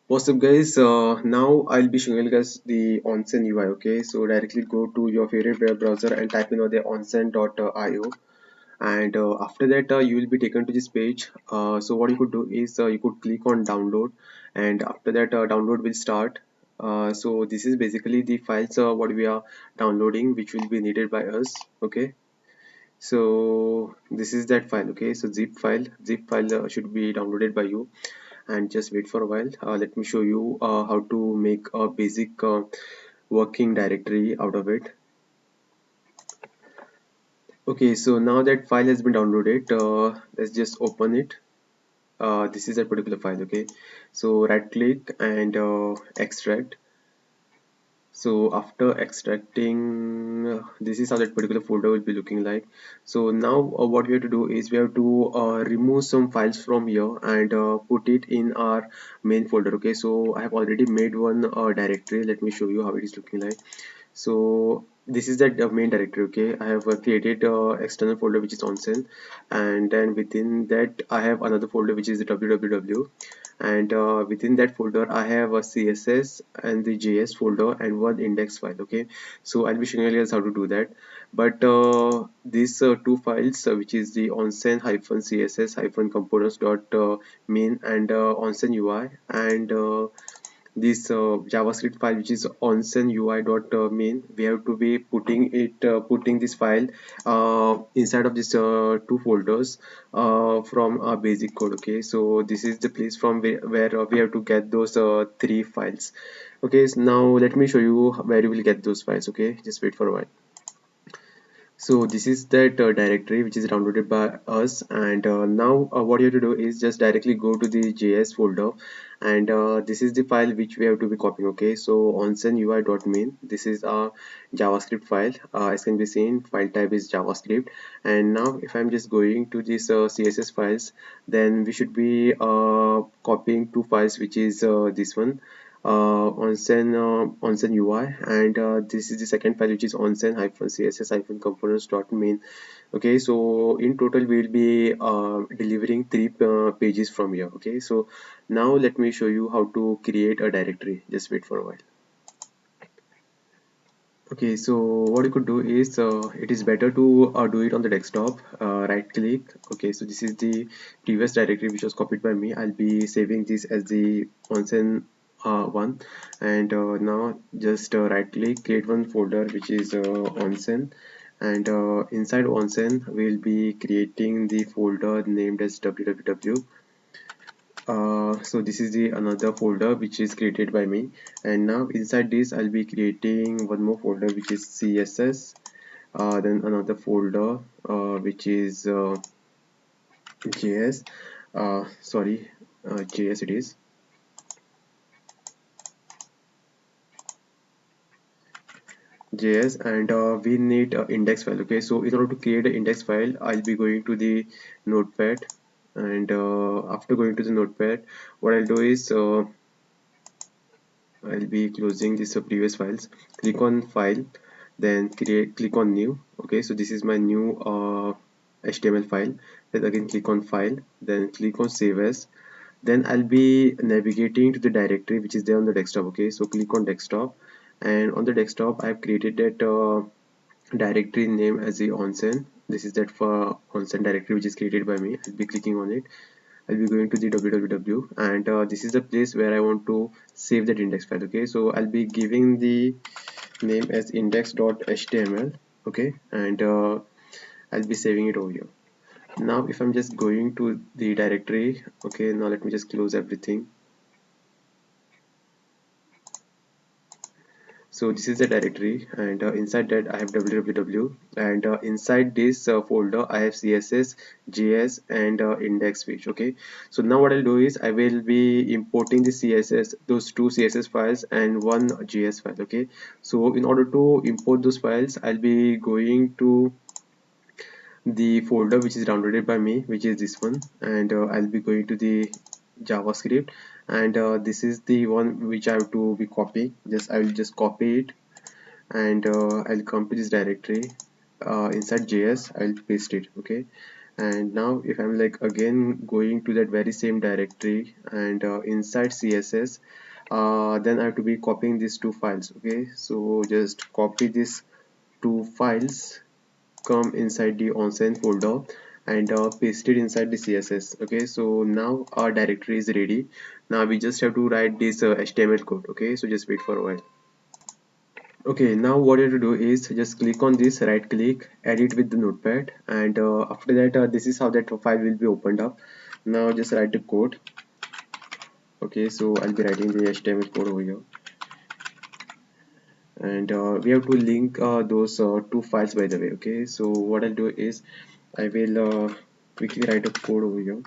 What's up, guys? Now I'll be showing you guys the Onsen UI. Okay, so directly go to your favorite web browser and type in the onsen.io, and after that you will be taken to this page. So what you could do is you could click on download, and after that download will start. So this is basically the files what we are downloading, which will be needed by us. Okay, so this is that file. Okay, so zip file should be downloaded by you, and just wait for a while. Let me show you how to make a basic working directory out of it. Okay, so now that file has been downloaded, let's just open it. This is a particular file. Okay, so right click and extract. So after extracting, this is how that particular folder will be looking like. So now what we have to do is we have to remove some files from here and put it in our main folder. Okay, so I have already made one directory. Let me show you how it is looking like. So this is the main directory. Okay, I have created external folder which is onsen, and then within that I have another folder which is the www, and within that folder I have a css and the js folder and one index file. Okay, so I'll be showing you guys how to do that. But these two files, which is the onsen hyphen css hyphen components dot main and onsen ui, and this javascript file which is onsen ui.main, we have to be putting this file inside of this two folders from our basic code. Okay, so this is the place from where we have to get those three files. Okay, so now let me show you where you will get those files. Okay, just wait for a while. So this is that directory which is downloaded by us, and now what you have to do is just directly go to the JS folder, and this is the file which we have to be copying. Okay, so onsenui.main, this is a JavaScript file. As can be seen, file type is JavaScript. And now if I'm just going to this CSS files, then we should be copying two files, which is this one, onsen UI, and this is the second file which is onsen hyphen css hyphen components dot main. Okay, so in total we will be delivering three pages from here. Okay, so now let me show you how to create a directory. Just wait for a while. Okay, so what you could do is it is better to do it on the desktop. Right click. Okay, so this is the previous directory which was copied by me. I'll be saving this as the onsen one, and now just right click, create one folder which is onsen, and inside onsen we'll be creating the folder named as www. So this is the another folder which is created by me, and now inside this I'll be creating one more folder which is css, then another folder which is js, sorry, js it is, js, and we need index file. Okay, so in order to create an index file I'll be going to the notepad, and after going to the notepad, what I'll do is I'll be closing this previous files. Click on file, then click on new. Okay, so this is my new HTML file. Then again click on file, then click on save as. Then I'll be navigating to the directory which is there on the desktop. Okay, so click on desktop, and on the desktop I've created that directory name as the onsen. This is that for onsen directory which is created by me. I'll be clicking on it. I'll be going to the www, and this is the place where I want to save that index file. Okay, so I'll be giving the name as index.html. Okay, and I'll be saving it over here. Now if I'm just going to the directory, okay, now let me just close everything. So this is the directory, and inside that I have www, and inside this folder I have css, js, and index page. Okay, so now what I'll do is I will be importing the css, those two css files and one js file. Okay, so in order to import those files I'll be going to the folder which is downloaded by me, which is this one, and I'll be going to the javascript, and this is the one which I have to be copying. I will just copy it, and I'll come to this directory, inside js I'll paste it. Okay, And now if I'm like again going to that very same directory and inside CSS, then I have to be copying these two files. Okay, so just copy these two files, come inside the onsen folder and paste it inside the CSS. Okay, so now our directory is ready. Now we just have to write this HTML code. Okay, so just wait for a while. Okay, now what you have to do is just click on this, right click, edit with the notepad, and after that this is how that file will be opened up. Now just write the code. Okay, so I'll be writing the HTML code over here, and we have to link those two files, by the way. Okay, so what I'll do is I will quickly write a code over here.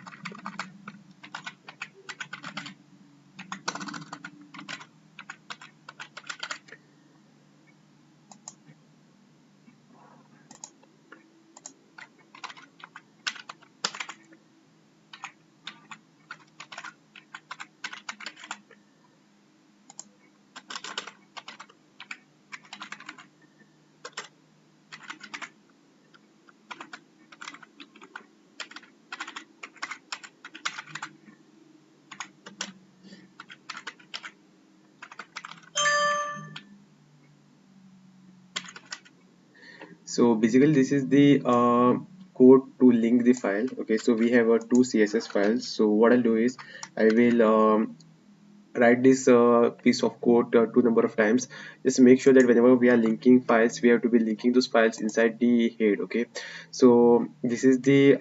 So basically this is the code to link the file. Okay, so we have two CSS files. So what I'll do is I will write this piece of code two number of times. Just make sure that whenever we are linking files, we have to be linking those files inside the head. Okay, so this is the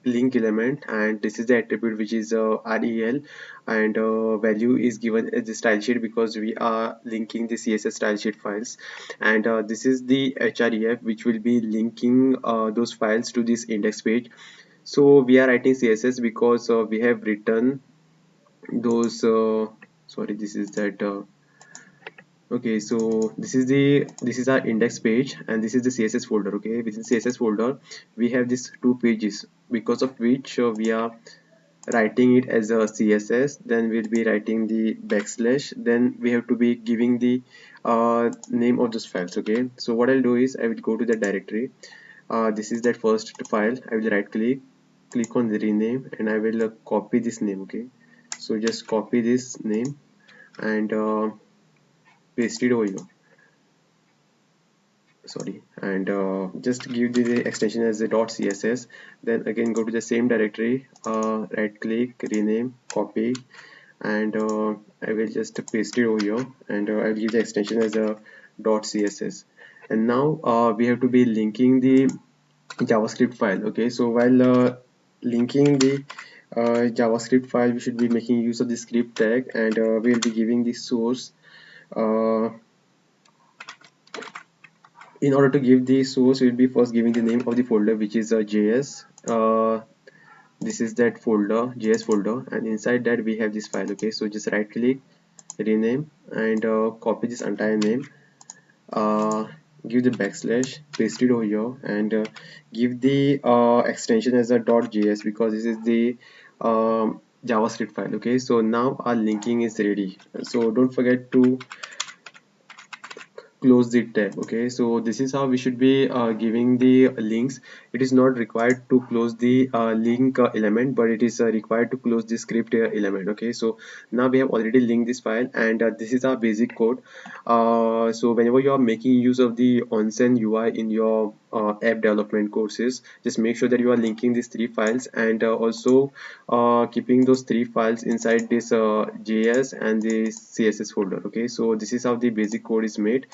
link element, and this is the attribute which is rel, and value is given as the style sheet because we are linking the CSS style sheet files, and this is the href which will be linking those files to this index page. So we are writing CSS because we have written those sorry, this is that okay, so this is our index page and this is the CSS folder. Okay, within CSS folder we have these two pages because of which we are writing it as a CSS. Then we'll be writing the backslash, then we have to be giving the name of those files. Okay, so what I'll do is I will go to the directory. This is that first file. I will right click on the rename, and I will copy this name. Okay, so just copy this name and paste it over here, sorry, and just give the extension as a .css. Then again go to the same directory, right click, rename, copy, and I will just paste it over here, and I will give the extension as a .css. And now we have to be linking the JavaScript file. Okay, so while linking the JavaScript file, we should be making use of the script tag, and we will be giving the source. uh, in order to give the source, we'll be first giving the name of the folder, which is JS. This is that folder, JS folder, and inside that we have this file. Okay, so just right click, rename, and copy this entire name. uh, Give the backslash, paste it over here, and give the extension as a .js because this is the JavaScript file. Okay, so now our linking is ready. So don't forget to close the tab. Okay, so this is how we should be giving the links. It is not required to close the link element, but it is required to close the script element. Okay, so now we have already linked this file, and this is our basic code. So whenever you are making use of the onsen UI in your app development courses, just make sure that you are linking these three files, and also keeping those three files inside this JS and the CSS folder. Okay, so this is how the basic code is made.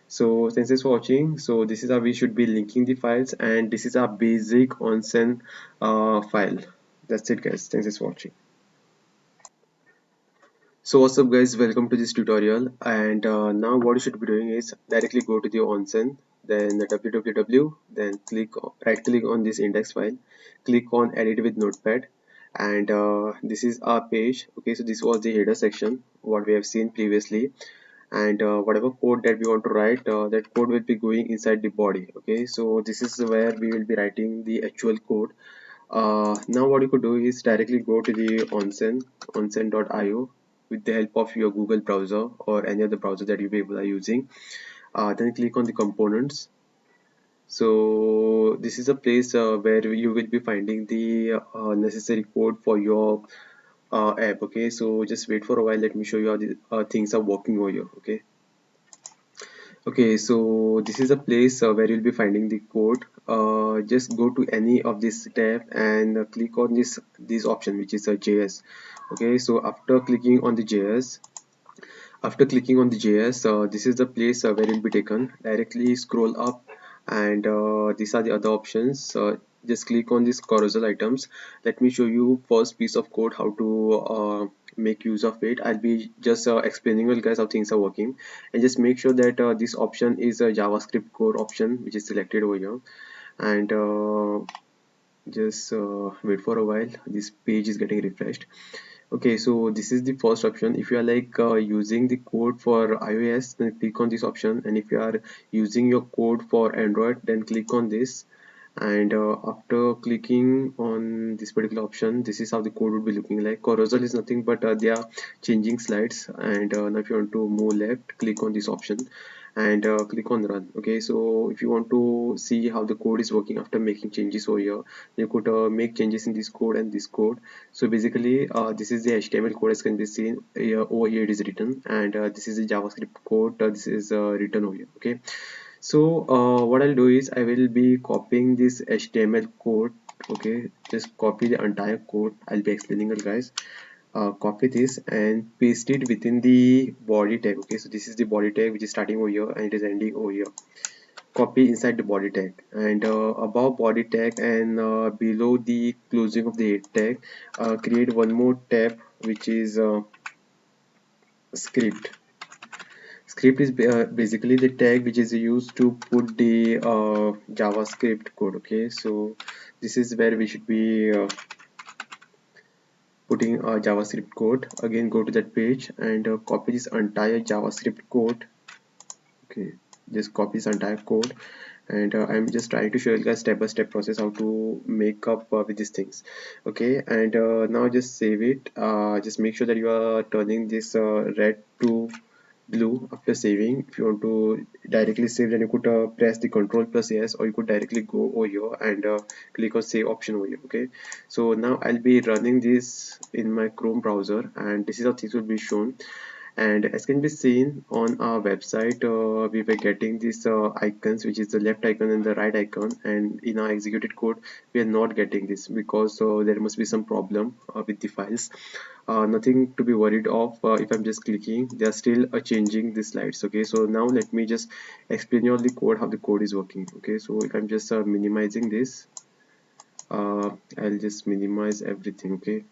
So thanks for watching. So this is how we should be linking the files, and this is our basic onsen file. That's it, guys. Thanks for watching. So what's up, guys, welcome to this tutorial. And now what you should be doing is directly go to the onsen, then the www, then right click on this index file, click on edit with notepad, and this is our page. Okay, so this was the header section what we have seen previously, and whatever code that we want to write, that code will be going inside the body. Okay, so this is where we will be writing the actual code. Now what you could do is directly go to the onsen.io with the help of your Google browser or any other browser that you people are using. Then click on the components, So this is a place where you will be finding the necessary code for your app. Okay, so just wait for a while. Let me show you how the things are working over here. Okay. Okay, so this is a place where you'll be finding the code. Just go to any of this tab and click on this option, which is a JS. Okay, so after clicking on the JS, this is the place where you'll be taken. Directly scroll up, and these are the other options. Just click on these carousel items. Let me show you first piece of code how to make use of it. I'll be just explaining you guys how things are working, and just make sure that this option is a JavaScript core option, which is selected over here. And just wait for a while. This page is getting refreshed. Okay, so this is the first option. If you are like using the code for iOS, then click on this option, and if you are using your code for Android, then click on this. And after clicking on this particular option, this is how the code would be looking like. Carousel is nothing but they are changing slides. And now if you want to move left, click on this option and click on run. Okay, so if you want to see how the code is working after making changes over here, you could make changes in this code and this code. So basically this is the HTML code as can be seen here. Over here it is written, and this is the JavaScript code, this is written over here. Okay, so what I'll do is I will be copying this HTML code. Okay, just copy the entire code. I'll be explaining it, guys. Copy this and paste it within the body tag. Okay, so this is the body tag which is starting over here and it is ending over here. Copy inside the body tag, and above body tag and below the closing of the head tag, create one more tab which is script. Script is basically the tag which is used to put the JavaScript code. Okay, so this is where we should be putting a JavaScript code. Again, go to that page and copy this entire JavaScript code. Okay, just copy this entire code, and I'm just trying to show you guys step by step process how to make up with these things. Okay, and now just save it. Just make sure that you are turning this red to blue after saving. If you want to directly save, then you could press the control plus yes, or you could directly go over here and click on save option over here. Okay, so now I'll be running this in my Chrome browser, and this is how things will be shown. And as can be seen on our website, we were getting these icons, which is the left icon and the right icon, and in our executed code we are not getting this because there must be some problem with the files. Nothing to be worried of. If I'm just clicking, they are still changing the slides. Okay, so now let me just explain you all the code, how the code is working. Okay, so if I'm just minimizing this, I'll just minimize everything. Okay,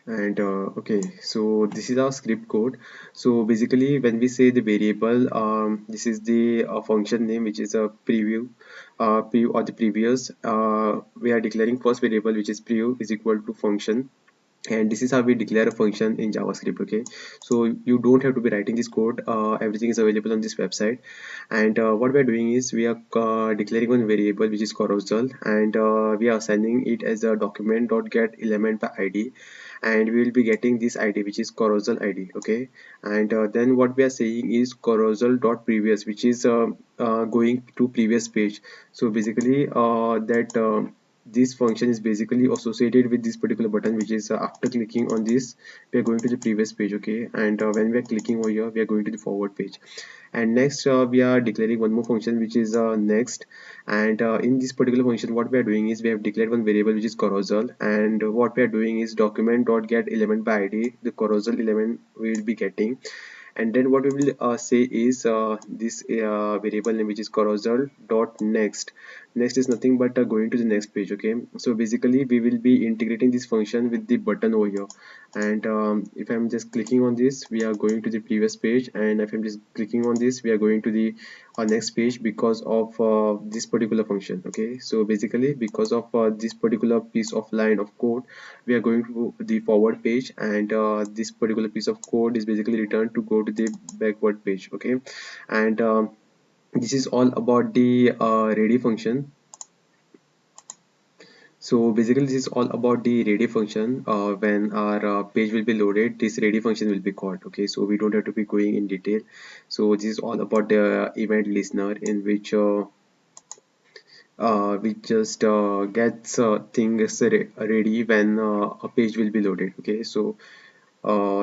and okay, so this is our script code. So basically when we say the variable, this is the function name, which is a preview or the previous, we are declaring first variable, which is preview, is equal to function. And this is how we declare a function in JavaScript. Okay, so you don't have to be writing this code. Everything is available on this website. And what we are doing is we are declaring one variable which is carousel, and we are assigning it as a document.get element by id, and we will be getting this id, which is carousel id. Okay, and then what we are saying is carousel dot previous, which is going to previous page. So basically that this function is basically associated with this particular button, which is after clicking on this we are going to the previous page. Okay, and when we are clicking over here we are going to the forward page. And next we are declaring one more function, which is next. And in this particular function what we are doing is we have declared one variable which is carousel, and what we are doing is document dot get element by id, the carousel element we will be getting. And then what we will say is this variable name, which is carousel dot next is nothing but going to the next page. Okay, so basically we will be integrating this function with the button over here. And if I'm just clicking on this, we are going to the previous page, and if I'm just clicking on this, we are going to the next page because of this particular function. Okay, so basically because of this particular piece of line of code, we are going to the forward page, and this particular piece of code is basically returned to go to the backward page. Okay, and this is all about the ready function. So basically this is all about the ready function. When our page will be loaded, this ready function will be called. Okay, so we don't have to be going in detail. So this is all about the event listener, in which we just gets things ready when a page will be loaded. Okay, so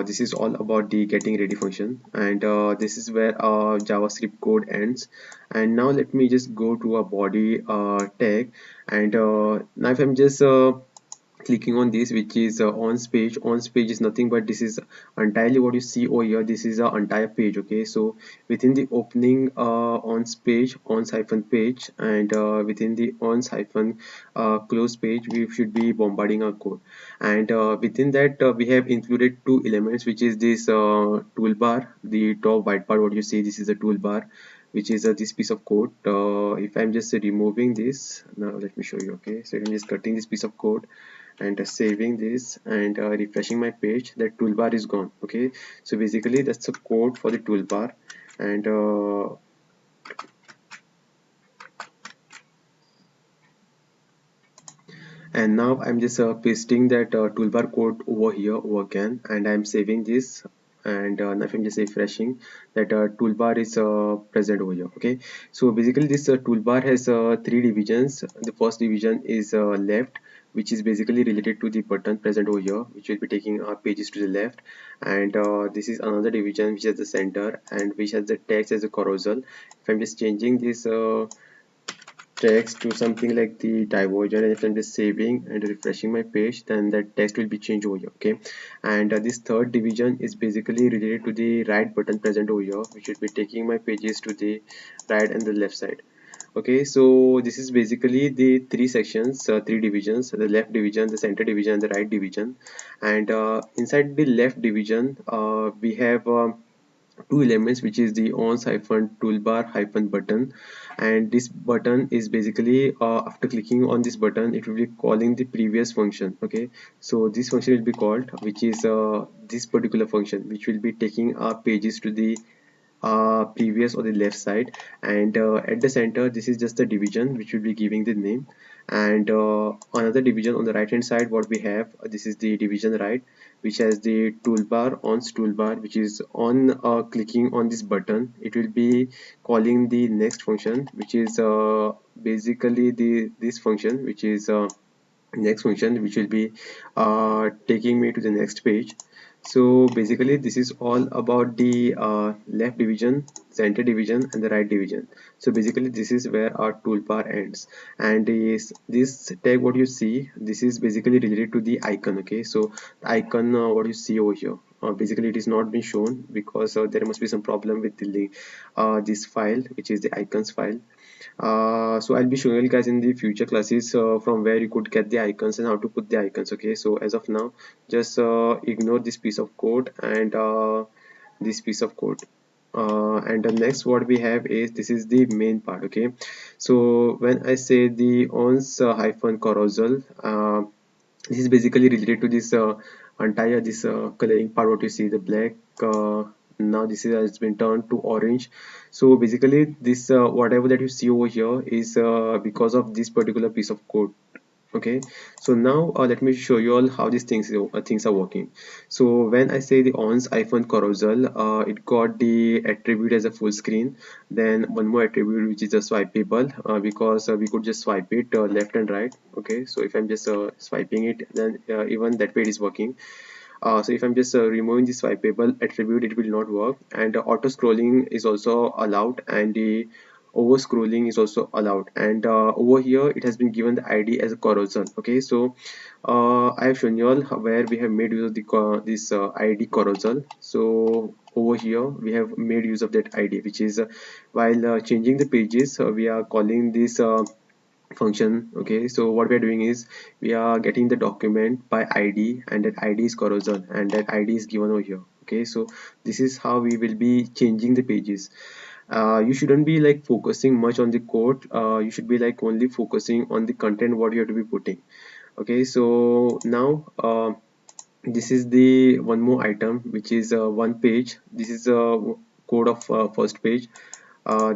this is all about the getting ready function, and this is where JavaScript code ends. And now let me just go to a body tag, and now if I'm just clicking on this, which is ons page is nothing but this is entirely what you see over here. This is our entire page. Okay, so within the opening ons page, ons hyphen page, and within the ons hyphen close page, we should be bombarding our code. And within that we have included two elements, which is this toolbar, the top white part what you see. This is a toolbar, which is this piece of code. If I'm just removing this, now let me show you. Okay, so I'm just cutting this piece of code and saving this and refreshing my page. That toolbar is gone. Okay, so basically that's the code for the toolbar. And now I'm just pasting that toolbar code over here over again, and I'm saving this. And now if I'm just refreshing, that toolbar is present over here. Okay, so basically this toolbar has three divisions. The first division is left, which is basically related to the button present over here, which will be taking our pages to the left. And this is another division which is the center, and which has the text as a carousel. If I'm just changing this text to something like the divergent, and if I'm just saving and refreshing my page, then that text will be changed over here. Okay, and this third division is basically related to the right button present over here, which will be taking my pages to the right and the left side. Okay, so this is basically the three sections, three divisions: the left division, the center division, and the right division. And inside the left division we have two elements, which is the ons hyphen toolbar hyphen button. And this button is basically after clicking on this button, it will be calling the previous function. Okay, so this function will be called, which is this particular function, which will be taking our pages to the previous or the left side. And at the center, this is just the division which will be giving the name. And another division on the right hand side, what we have, this is the division right, which has the toolbar, ons toolbar, which is on clicking on this button, it will be calling the next function, which is basically this function, which is next function, which will be taking me to the next page. So basically this is all about the left division, center division, and the right division. So basically this is where our toolbar ends. And this tag what you see, this is basically related to the icon. Okay, so the icon what you see over here, basically it is not been shown because there must be some problem with the link, this file, which is the icons file. So I'll be showing you guys in the future classes from where you could get the icons and how to put the icons. Okay, so as of now, just ignore this piece of code and this piece of code. And the next what we have is, this is the main part. Okay, so when I say the ons hyphen carousel, this is basically related to this entire this coloring part what you see, the black. Now this is has been turned to orange. So basically this whatever that you see over here is because of this particular piece of code. Okay, so now let me show you all how these things are working. So when I say the ons iPhone carousel, it got the attribute as a full screen, then one more attribute which is a swipeable, because we could just swipe it left and right. Okay, so if I'm just swiping it, then even that way it is working. So if I'm just removing the swipeable attribute, it will not work. And auto scrolling is also allowed, and the over scrolling is also allowed. And over here it has been given the id as a carousel. Okay, so I have shown you all where we have made use of the this id carousel. So over here we have made use of that id, which is while changing the pages, we are calling this function. Okay, so what we are doing is we are getting the document by id, and that id is carousel, and that id is given over here. Okay, so this is how we will be changing the pages. You shouldn't be like focusing much on the code. You should be like only focusing on the content what you have to be putting. Okay, so now this is the one more item, which is one page. This is a code of first page.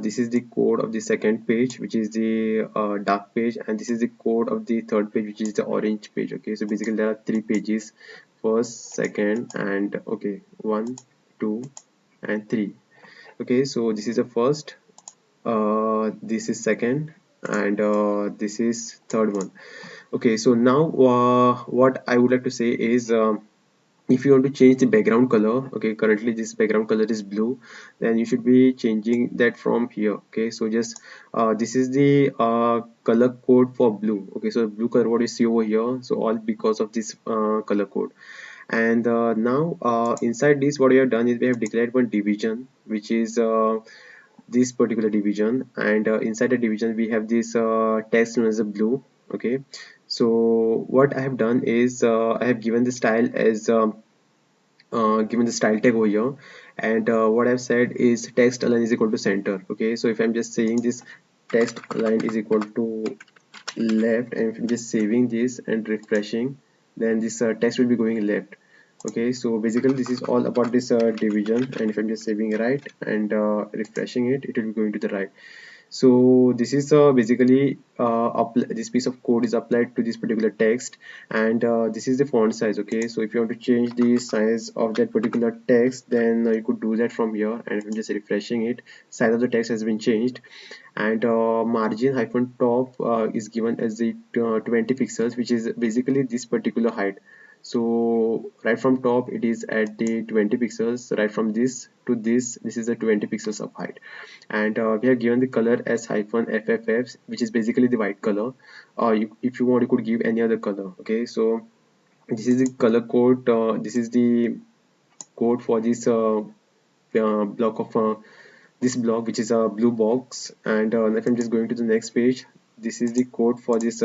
this is the code of the second page, which is the dark page, and this is the code of the third page, which is the orange page. Okay, so basically there are three pages: first, second, and okay, one, two, and three. Okay, so this is the first, this is second, and this is third one. Okay, so now what I would like to say is, if you want to change the background color, okay, currently this background color is blue, then you should be changing that from here. Okay, so just this is the color code for blue. Okay, so blue color what you see over here, so all because of this color code. And now inside this, what we have done is we have declared one division, which is this particular division, and inside the division we have this text known as a blue. Okay, so what I have done is I have given the style as given the style tag over here, and what I've said is text align is equal to center. Okay, so if I'm just saying this text align is equal to left, and if I'm just saving this and refreshing, then this text will be going left. Okay, so basically this is all about this division, and if I'm just saving right and refreshing it, it will be going to the right. So this is basically this piece of code is applied to this particular text, and this is the font size. Okay, so if you want to change the size of that particular text, then you could do that from here, and if I'm just refreshing it, size of the text has been changed, and margin hyphen top is given as the 20 pixels, which is basically this particular height. So right from top it is at the 20 pixels, right from this to this is the 20 pixels of height, and we have given the color as hyphen FFF, which is basically the white color. If you want, you could give any other color. Okay, so this is the color code, this is the code for this block of this block, which is a blue box. And if I'm just going to the next page, this is the code for this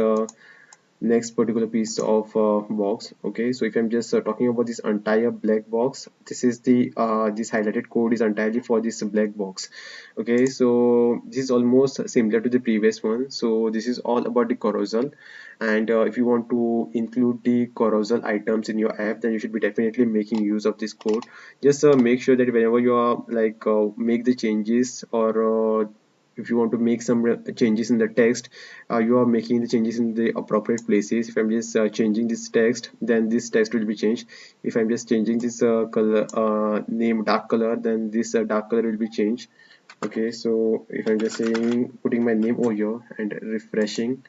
next particular piece of box. Okay, so if I'm just talking about this entire black box, this is the this highlighted code is entirely for this black box. Okay, so this is almost similar to the previous one. So this is all about the carousel, and if you want to include the carousel items in your app, then you should be definitely making use of this code. Just make sure that whenever you are like make the changes, or if you want to make some changes in the text, you are making the changes in the appropriate places. If I'm just changing this text, then this text will be changed. If I'm just changing this color name dark color, then this dark color will be changed. Okay, so if I'm just saying putting my name over here and refreshing,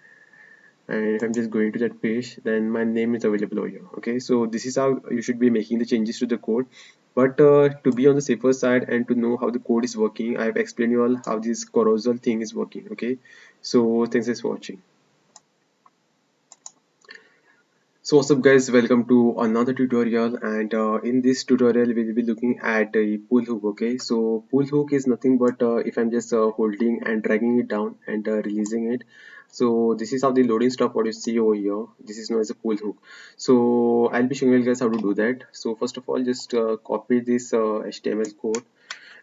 and if I'm just going to that page, then my name is available over here. Okay, so this is how you should be making the changes to the code. But to be on the safer side and to know how the code is working, I have explained you all how this carousel thing is working. Okay, so thanks for watching. So what's up guys, welcome to another tutorial, and in this tutorial we will be looking at a pull hook. Okay, so pull hook is nothing but if I'm just holding and dragging it down and releasing it, so this is how the loading stuff what you see over here, this is known as a pull hook. So I'll be showing you guys how to do that. So first of all, just copy this HTML code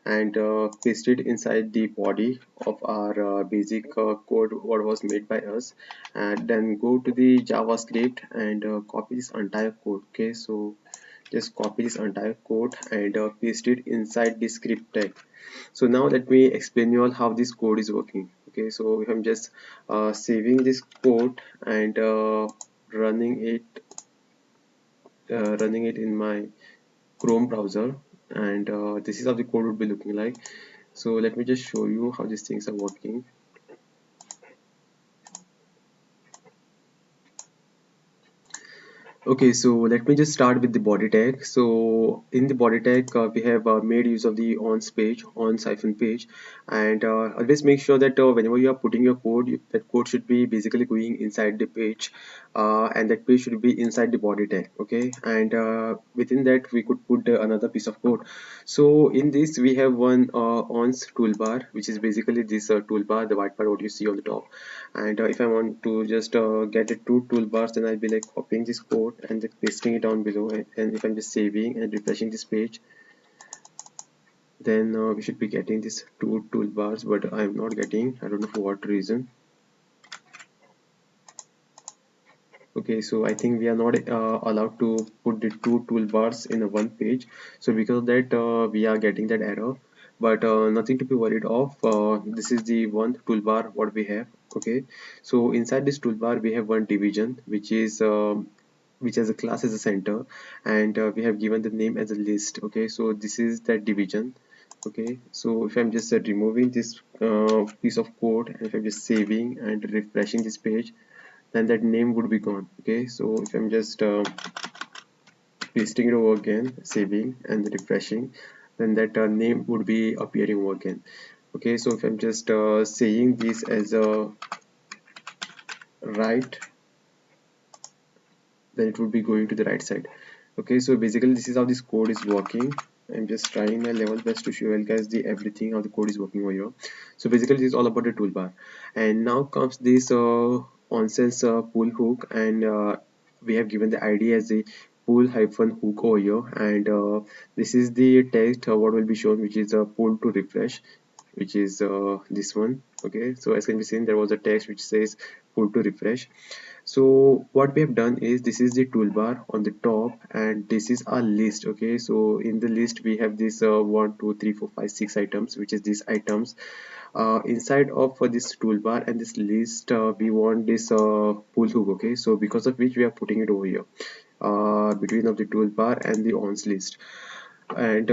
and paste it inside the body of our basic code what was made by us, and then go to the JavaScript and copy this entire code. Okay, so just copy this entire code and paste it inside the script tag. So now let me explain you all how this code is working. Okay, so if I'm just saving this code and running it in my Chrome browser, and this is how the code would be looking like. So let me just show you how these things are working. Okay, so let me just start with the body tag. So in the body tag, we have made use of the ons page, ons hyphen page, and always make sure that whenever you are putting your code, that code should be basically going inside the page, and that page should be inside the body tag. Okay, and within that we could put another piece of code. So in this we have one ons toolbar, which is basically this toolbar, the white part what you see on the top. And if I want to just get it two toolbars, then I'll be like copying this code and then pasting it down below, and if I'm just saving and refreshing this page, then we should be getting these two toolbars, but I'm not getting, I don't know for what reason. Okay, so I think we are not allowed to put the two toolbars in a one page, so because of that we are getting that error. but nothing to be worried of. This is the one toolbar what we have. Okay, so inside this toolbar we have one division which has a class as a center, and we have given the name as a list. Okay, so this is that division. Okay, so if I'm just removing this piece of code, and if I'm just saving and refreshing this page, then that name would be gone. Okay, so if I'm just pasting it over again, saving and refreshing, then that name would be appearing over again. Okay, so if I'm just saying this as a right, then it would be going to the right side. Okay, so basically this is how this code is working. I'm just trying my level best to show you guys the everything how the code is working over here. So basically this is all about the toolbar, and now comes this onsense pull hook, and we have given the id as a pull hyphen hook over here, and this is the text what will be shown, which is a pull to refresh, which is this one. Okay, so as can be seen, there was a text which says pull to refresh. So what we have done is, this is the toolbar on the top, and this is our list. Okay, so in the list we have this 1 2 3 4 5 6 items, which is these items inside of this toolbar and this list. We want this pull hook. Okay, so because of which we are putting it over here between of the toolbar and the ons list. And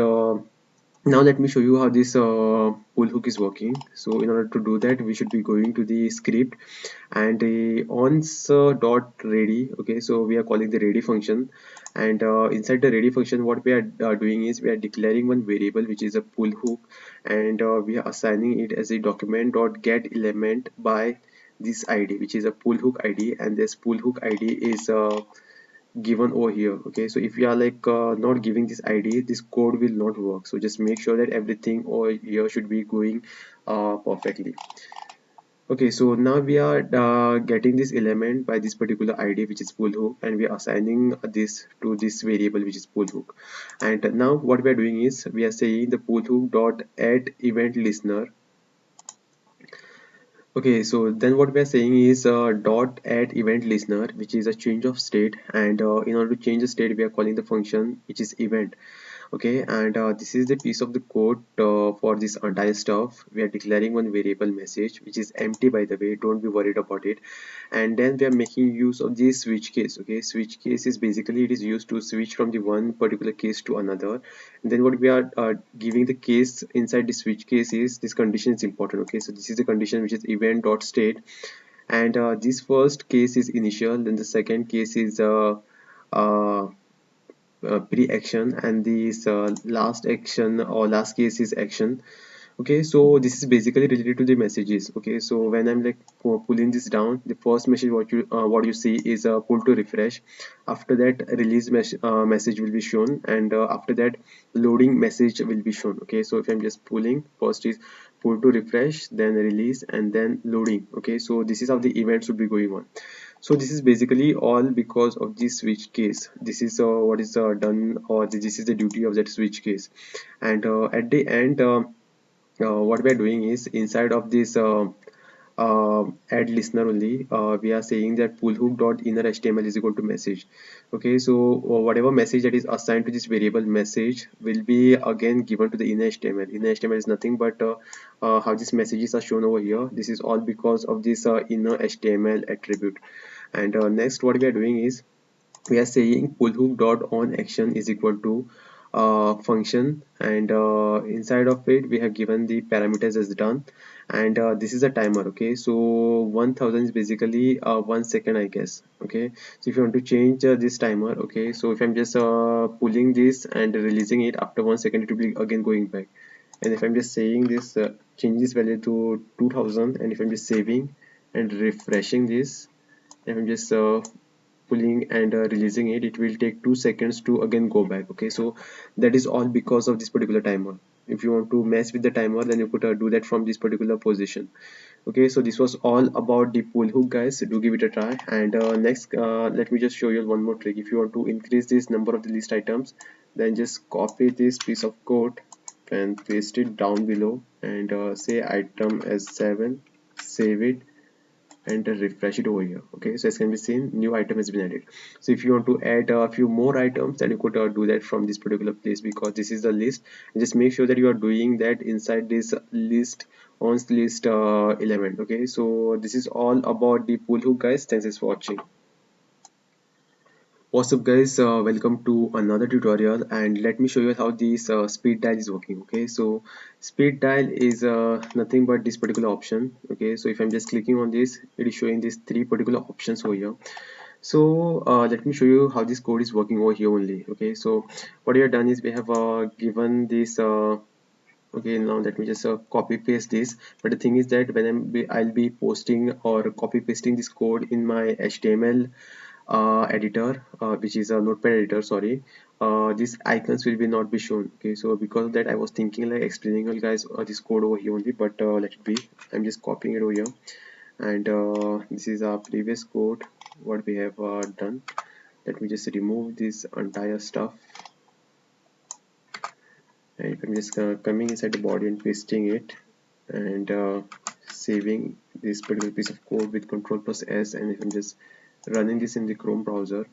now let me show you how this pull hook is working. So in order to do that, we should be going to the script and the ons dot ready. Okay, so we are calling the ready function, and inside the ready function what we are doing is, we are declaring one variable which is a pull hook, and we are assigning it as a document dot get element by this id, which is a pull hook id, and this pull hook id is given over here. Okay, so if you are like not giving this id, this code will not work. So just make sure that everything over here should be going perfectly. Okay, so now we are getting this element by this particular id, which is pull hook, and we are assigning this to this variable which is pull hook. And now what we are doing is, we are saying the pull hook dot add event listener. Okay, so then what we are saying is dot add event listener, which is a change of state, and in order to change the state, we are calling the function which is event. Okay, and this is the piece of the code for this entire stuff. We are declaring one variable message which is empty, by the way, don't be worried about it. And then we are making use of this switch case. Okay, switch case is basically, it is used to switch from the one particular case to another. And then what we are giving the case inside the switch case is, this condition is important. Okay, so this is the condition which is event dot state, and this first case is initial, then the second case is uh, pre-action, and this last action or last case is action. Okay, so this is basically related to the messages. Okay, so when I'm like pulling this down, the first message what you see is a pull to refresh. After that, release message will be shown, and after that, loading message will be shown. Okay, so if I'm just pulling, first is pull to refresh, then release, and then loading. Okay, so this is how the events would be going on. So this is basically all because of this switch case. This is what is done, or this is the duty of that switch case. And at the end, what we are doing is, inside of this add listener only, we are saying that pull hook dot inner html is equal to message. Okay, so whatever message that is assigned to this variable message will be again given to the inner html. Inner html is nothing but how these messages are shown over here. This is all because of this inner html attribute. And next what we are doing is, we are saying pull hook dot on action is equal to function, and inside of it we have given the parameters as done, and this is a timer. Okay, so 1000 is basically 1 second, I guess. Okay, so if you want to change this timer, okay, so if I'm just pulling this and releasing it, after 1 second it will be again going back. And if I'm just saying this change this value to 2000, and if I'm just saving and refreshing this, if I'm just pulling and releasing it, it will take 2 seconds to again go back. Okay, so that is all because of this particular timer. If you want to mess with the timer, then you could do that from this particular position. Okay, so this was all about the pull hook, guys. Do give it a try. And next let me just show you one more trick. If you want to increase this number of the list items, then just copy this piece of code and paste it down below, and say item as 7, save it, and refresh it over here. Okay, so as can be seen, new item has been added. So if you want to add a few more items, then you could do that from this particular place, because this is the list. And just make sure that you are doing that inside this list on list element. Okay, so this is all about the pull hook, guys. Thanks for watching. What's up, guys? Welcome to another tutorial, and let me show you how this speed dial is working. Okay, so speed dial is nothing but this particular option. Okay, so if I'm just clicking on this, it is showing these three particular options over here. So let me show you how this code is working over here only. Okay, so what we have done is we have given this okay, now let me just copy paste this. But the thing is that when I'll be posting or copy pasting this code in my HTML editor, which is a notepad editor, sorry, these icons will be not be shown. Okay, so because of that I was thinking like explaining you guys this code over here only, but let it be. I'm just copying it over here, and this is our previous code what we have done. Let me just remove this entire stuff, and if I'm just coming inside the body and pasting it, and saving this particular piece of code with Control plus S, and if I'm just running this in the Chrome browser,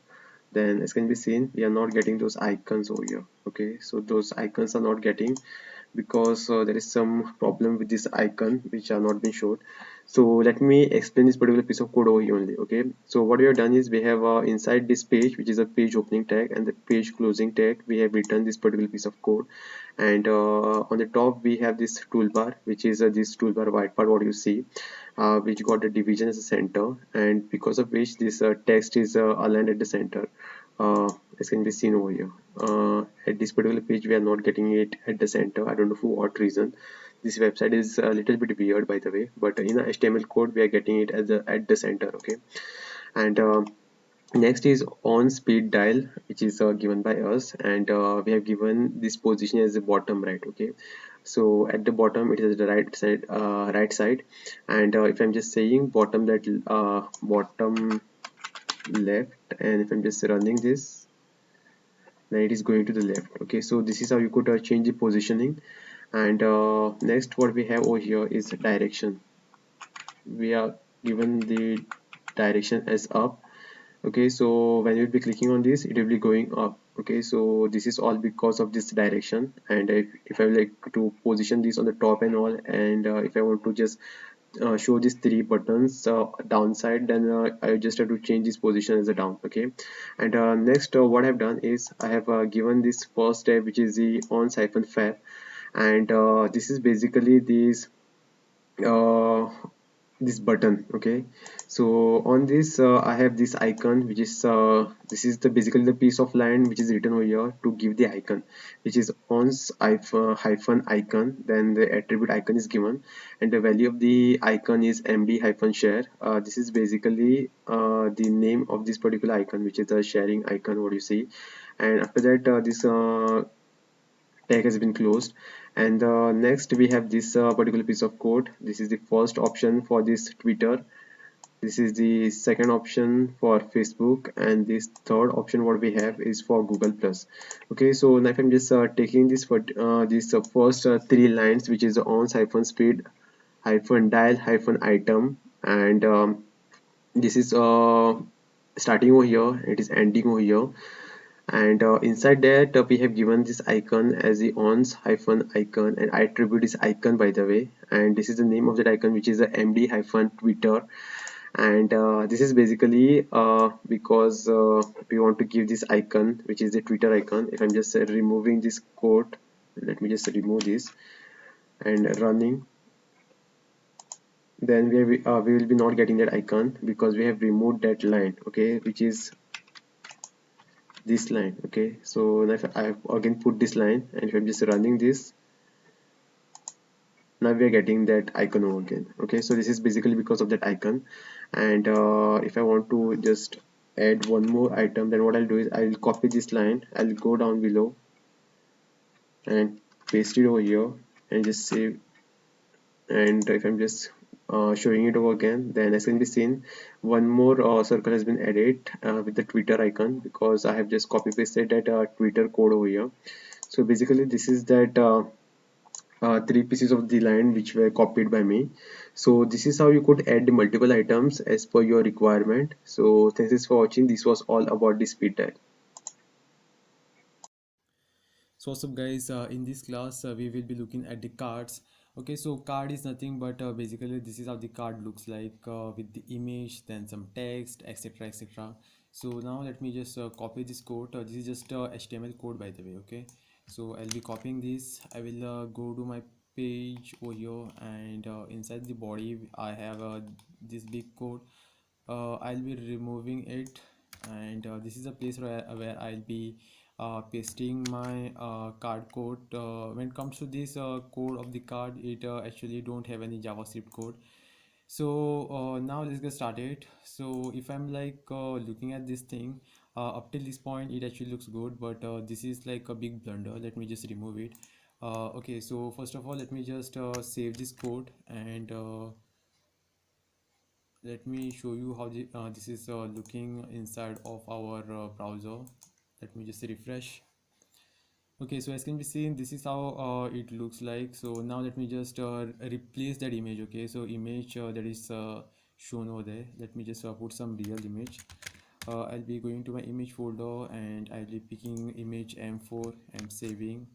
then as can be seen, we are not getting those icons over here. Okay, so those icons are not getting because there is some problem with this icon which are not being showed. So let me explain this particular piece of code over here only. Okay, so what we have done is we have inside this page, which is a page opening tag, and the page closing tag, we have written this particular piece of code. And on the top we have this toolbar, which is this toolbar white part what you see, which got the division as a center, and because of which this text is aligned at the center, as can be seen over here. At this particular page we are not getting it at the center. I don't know for what reason. This website is a little bit weird, by the way, but in a HTML code we are getting it as at the center. Okay, and next is on speed dial, which is given by us, and we have given this position as the bottom right. Okay, so at the bottom it is the right side, and if I'm just saying bottom, that bottom left, and if I'm just running this, then it is going to the left. Okay, so this is how you could change the positioning. And next what we have over here is direction. We are given the direction as up. Okay, so when you'll be clicking on this, it will be going up. Okay, so this is all because of this direction. And if I would like to position this on the top and all, and if I want to just show these three buttons downside, then I just have to change this position as a down. Okay, and next what I've done is I have given this first step, which is the on hyphen fab, and this is basically uh, this button. Okay, so on this I have this icon, which is this is the basically the piece of land which is written over here to give the icon, which is ons hyphen icon, then the attribute icon is given, and the value of the icon is md hyphen share. This is basically the name of this particular icon, which is the sharing icon what you see. And after that this tag has been closed. And next we have this particular piece of code. This is the first option for this Twitter, this is the second option for Facebook, and this third option what we have is for Google Plus. Okay, so now if I'm just taking this for this first three lines, which is on hyphen speed hyphen dial hyphen item, and this is starting over here, it is ending over here, and inside that we have given this icon as the ons hyphen icon, and attribute is icon, by the way, and this is the name of that icon, which is the md hyphen Twitter. And this is basically because we want to give this icon, which is the Twitter icon. If I'm just removing this code, let me just remove this and running, then we will be not getting that icon because we have removed that line. Okay, which is this line. Okay, so now if I have again put this line, and if I'm just running this, now we are getting that icon over again. Okay, so this is basically because of that icon. And if I want to just add one more item, then what I'll do is I'll copy this line, I'll go down below and paste it over here and just save. And if I'm just showing it over again, then as can be seen, one more circle has been added with the Twitter icon, because I have just copy pasted that Twitter code over here. So basically this is that three pieces of the line which were copied by me. So this is how you could add the multiple items as per your requirement. So thanks for watching. This was all about the speed tag. So what's up guys, in this class we will be looking at the cards. Okay, so card is nothing but basically this is how the card looks like, with the image, then some text, etc, etc. So now let me just copy this code. This is just HTML code, by the way. Okay, so I'll be copying this. I will go to my page over here, and inside the body I have this big code. I'll be removing it, and this is a place where I'll be pasting my card code. When it comes to this code of the card, it actually don't have any JavaScript code. So now let's get started. So if I'm like looking at this thing, up till this point it actually looks good, but this is like a big blunder. Let me just remove it. Okay, so first of all let me just save this code, and let me show you how this is looking inside of our browser. Let me just refresh. Okay, so as can be seen, this is how it looks like. So now let me just replace that image. Okay, so image that is shown over there, let me just put some real image. I'll be going to my image folder, and I'll be picking image M4 and saving,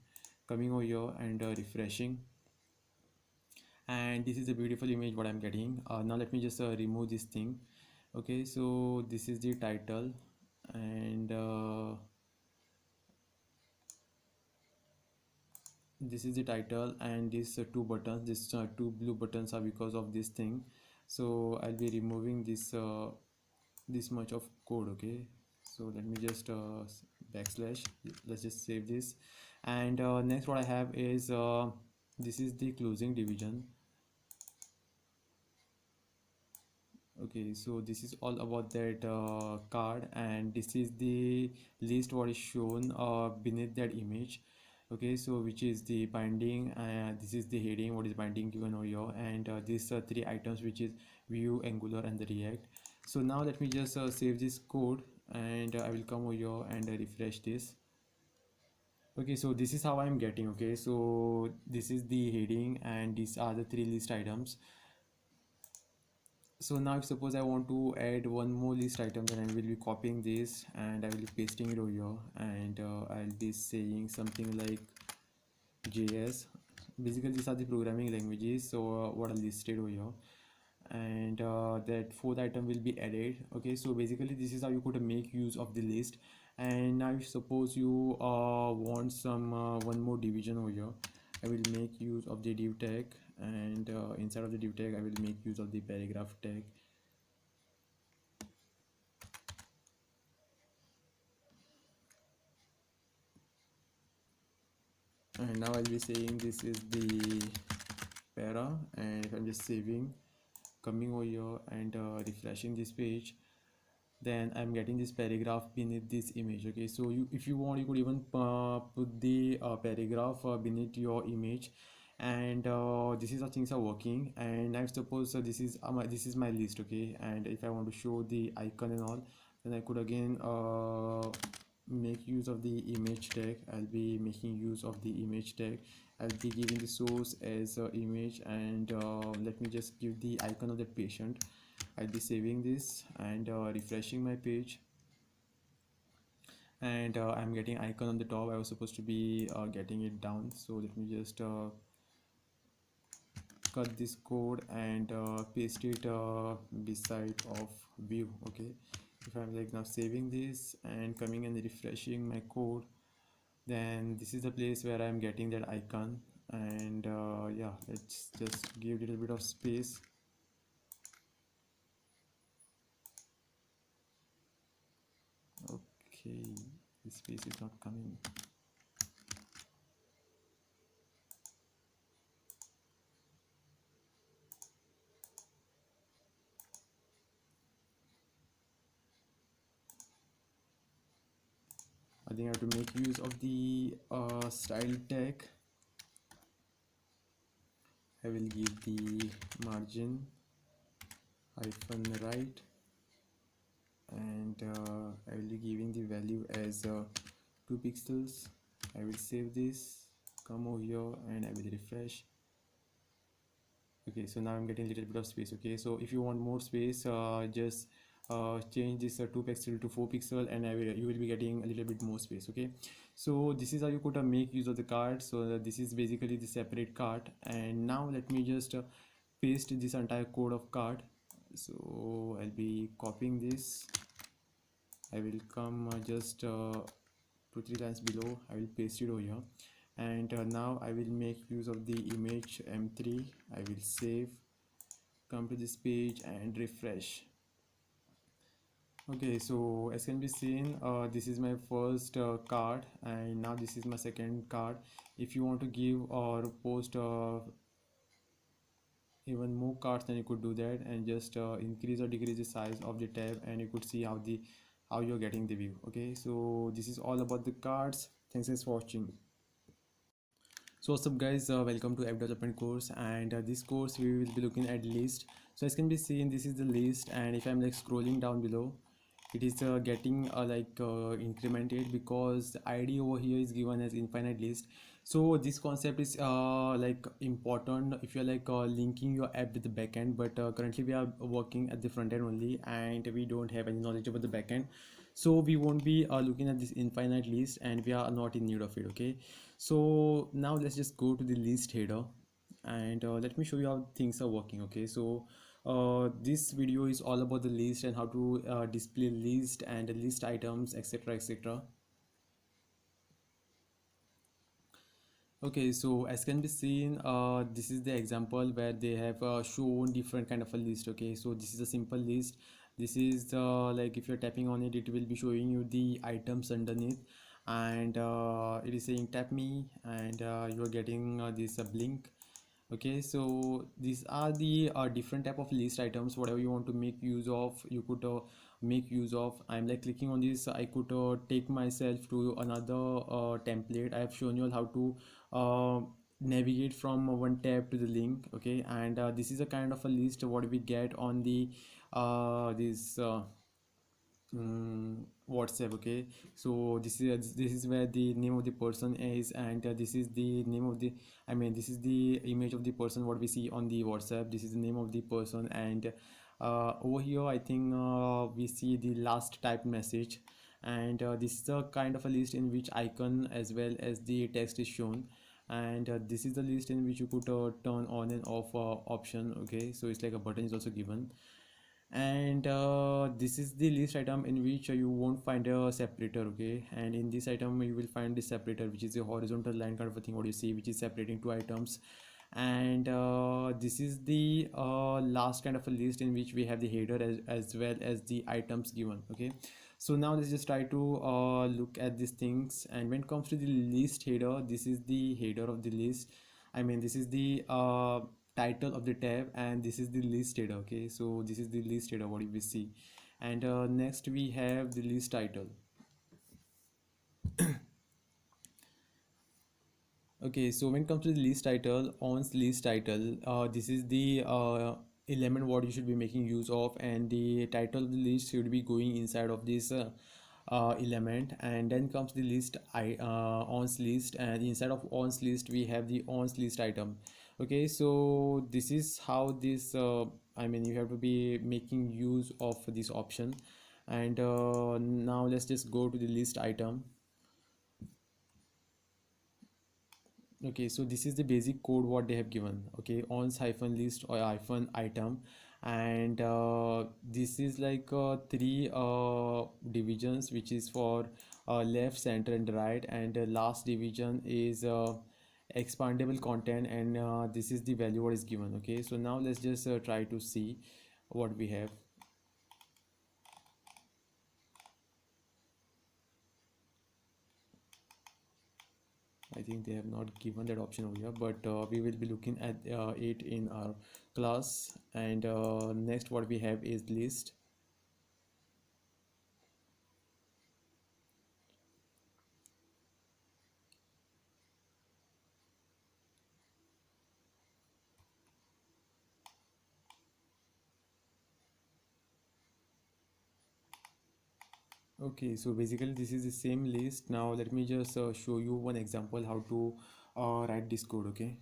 coming over here and refreshing, and this is a beautiful image what I'm getting. Now let me just remove this thing. Okay, so this is the title, and this is the title, and these two buttons, these two blue buttons are because of this thing. So I'll be removing this much of code. Okay, so let me just backslash, let's just save this. And next what I have is this is the closing division. Okay, so this is all about that card, and this is the list what is shown beneath that image. Okay, so which is the binding, this is the heading what is binding given over here, and these three items which is view, angular and the react. So now let me just save this code, and I will come over here and refresh this. Okay, so this is how I'm getting. Okay, so this is the heading, and these are the three list items. So now if suppose I want to add one more list item, then I will be copying this and I will be pasting it over here, and I'll be saying something like JS. Basically these are the programming languages, so what are listed over here, and that fourth item will be added. Okay, so basically this is how you could make use of the list. And now if suppose you want some one more division over here, I will make use of the div tag, and inside of the div tag I will make use of the paragraph tag. And now I'll be saying this is the para, and if I'm just saving, coming over here and refreshing this page, then I'm getting this paragraph beneath this image. Okay, so you, if you want, you could even put the paragraph beneath your image, and this is how things are working. And I suppose this is my list. Okay, and if I want to show the icon and all, then I could again make use of the image tag. I'll be making use of the image tag. I'll be giving the source as image, and let me just give the icon of the patient. I'll be saving this and refreshing my page, and I'm getting icon on the top. I was supposed to be getting it down, so let me just cut this code and paste it beside of view. Okay, if I'm like now saving this and coming and refreshing my code, then this is the place where I'm getting that icon. And yeah, let's just give a little bit of space. Okay, the space is not coming. I think I have to make use of the style tag. I will give the margin hyphen right, and I will be giving the value as 2 pixels. I will save this, come over here and I will refresh. Okay, so now I'm getting a little bit of space. Okay, so if you want more space, just change this 2 pixel to 4 pixel, and you will be getting a little bit more space. Okay, so this is how you could make use of the card. So this is basically the separate card, and now let me just paste this entire code of card. So I'll be copying this. I will come just 2 3 lines below. I will paste it over here, and now I will make use of the image m3. I will save, come to this page and refresh. Okay, so as can be seen, this is my first card, and now this is my second card. If you want to give or post even more cards, then you could do that and just increase or decrease the size of the tab, and you could see how you're getting the view. Okay, so this is all about the cards. Thanks for watching. So what's up guys, welcome to app development course, and this course we will be looking at list. So as can be seen, this is the list, and if I'm like scrolling down below, it is getting incremented because the id over here is given as infinite list. So this concept is like important if you're like linking your app with the backend, but currently we are working at the front end only, and we don't have any knowledge about the backend, so we won't be looking at this infinite list, and we are not in need of it. Okay, so now let's just go to the list header, and let me show you how things are working. Okay, so this video is all about the list and how to display list and list items, etc, etc. Okay, so as can be seen, this is the example where they have shown different kind of a list. Okay, so this is a simple list. This is like if you're tapping on it, it will be showing you the items underneath, and it is saying tap me, and you're getting this blink. Okay, so these are the different type of list items. Whatever you want to make use of, you could make use of. I'm like clicking on this, I could take myself to another template. I have shown you all how to navigate from one tab to the link. Okay, and this is a kind of a list what we get on the this WhatsApp. Okay, so this is where the name of the person is, and this is the name of the, I mean, this is the image of the person what we see on the WhatsApp. This is the name of the person, and over here I think we see the last typed message, and this is a kind of a list in which icon as well as the text is shown, and this is the list in which you could turn on and off option. Okay, so it's like a button is also given, and this is the list item in which you won't find a separator. Okay, and in this item you will find the separator, which is a horizontal line kind of a thing what you see, which is separating two items, and this is the last kind of a list in which we have the header as well as the items given. Okay, so now let's just try to look at these things, and when it comes to the list header, this is the header of the list. I mean, this is the title of the tab, and this is the list header. Okay, so this is the list header what we see, and next we have the list title. Okay, so when it comes to the list title, on's list title, this is the element what you should be making use of, and the title of the list should be going inside of this element, and then comes the list on's list, and inside of on's list we have the on's list item. Okay, so this is how this I mean, you have to be making use of this option, and now let's just go to the list item. Okay, so this is the basic code what they have given. Okay, ons hyphen list or hyphen item, and this is like three divisions, which is for left, center, and right, and last division is expandable content, and this is the value what is given. Okay, so now let's just try to see what we have. I think they have not given that option over here, but we will be looking at it in our class. And next what we have is list. Okay, so basically this is the same list. Now let me just show you one example how to write this code. Okay,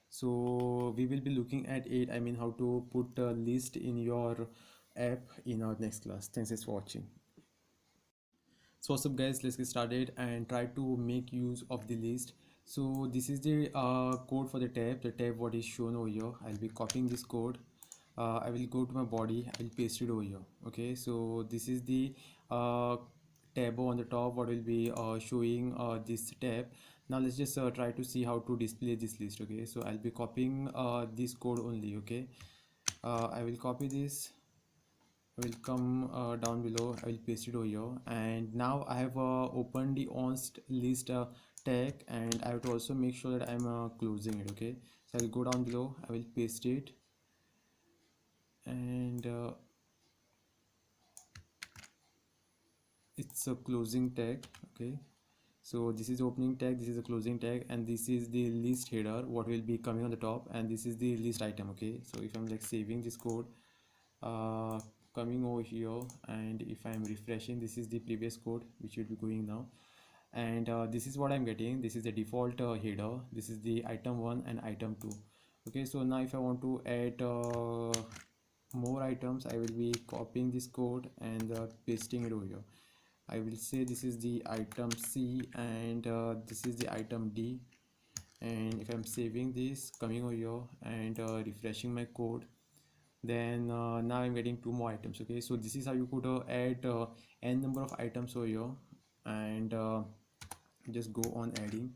so we will be looking at it, I mean how to put a list in your app in our next class. Thanks for watching. So what's up guys, let's get started and try to make use of the list. So this is the code for the tab what is shown over here. I'll be copying this code. I will go to my body, I will paste it over here. Okay, so this is the uh, tab on the top what will be showing this tab. Now let's just try to see how to display this list. Okay, so I'll be copying this code only. Okay, I will copy this. I will come down below, I will paste it over here, and now I have opened the onst list tag, and I have to also make sure that I'm closing it. Okay, so I'll go down below, I will paste it, and it's a closing tag. Okay, so this is opening tag, this is a closing tag, and this is the list header what will be coming on the top, and this is the list item. Okay, so if I'm like saving this code, uh, coming over here, and if I'm refreshing, this is the previous code which will be going now, and this is what I'm getting. This is the default header, this is the item 1 and item 2. Okay, so now if I want to add more items, I will be copying this code and pasting it over here. I will say this is the item C, and this is the item D, and if I'm saving this, coming over here and refreshing my code, then now I'm getting two more items. Okay, so this is how you could add n number of items over here, and just go on adding.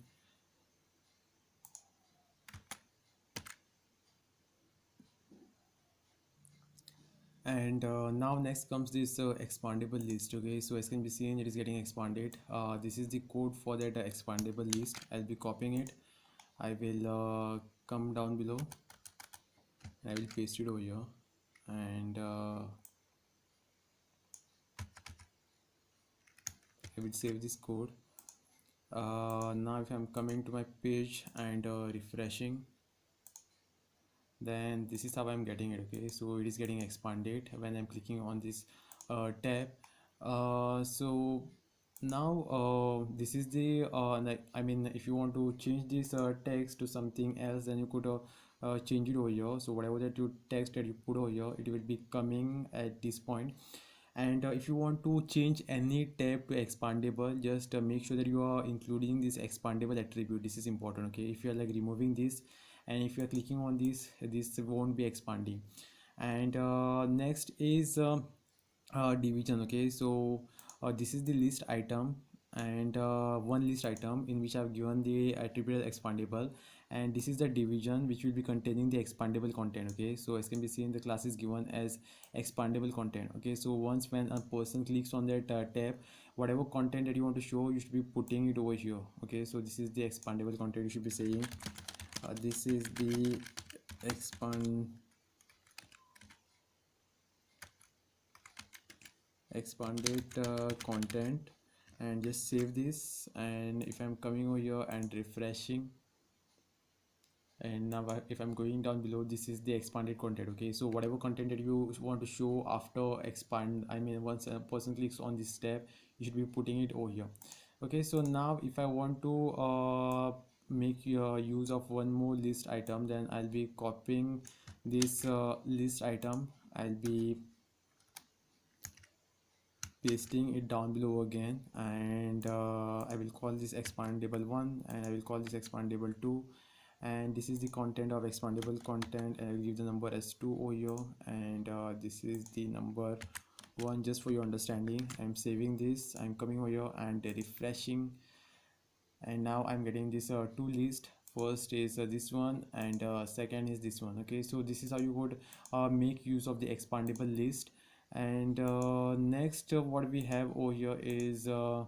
And now next comes this expandable list. Okay, so as can be seen, it is getting expanded. This is the code for that expandable list. I'll be copying it. I will come down below and I will paste it over here, and I will save this code. Now if I'm coming to my page and refreshing, then this is how I'm getting it. Okay, so it is getting expanded when I'm clicking on this tab. So now this is the like, I mean if you want to change this text to something else, then you could change it over here. So whatever that you text that you put over here, it will be coming at this point. And if you want to change any tab to expandable, just make sure that you are including this expandable attribute. This is important. Okay, if you are like removing this, and if you are clicking on this won't be expanding. And next is division. Okay, so this is the list item, and one list item in which I've given the attribute as expandable, and this is the division which will be containing the expandable content. Okay, so as can be seen, the class is given as expandable content. Okay, so once when a person clicks on that tab, whatever content that you want to show, you should be putting it over here. Okay, so this is the expandable content. You should be saying this is the expanded content, and just save this. And if I'm coming over here and refreshing, and now if I'm going down below, this is the expanded content. Okay, so whatever content that you want to show after expand, I mean once a person clicks on this tab, you should be putting it over here. Okay, so now if I want to make use of one more list item, then I'll be copying this list item. I'll be pasting it down below again, and I will call this expandable 1, and I will call this expandable 2, and this is the content of expandable content, and I will give the number as 2 over here, and this is the number 1. Just for your understanding, I'm saving this, I'm coming over here and refreshing, and now I'm getting this two list. First is this one, and second is this one. Okay, so this is how you would make use of the expandable list. And next what we have over here is okay,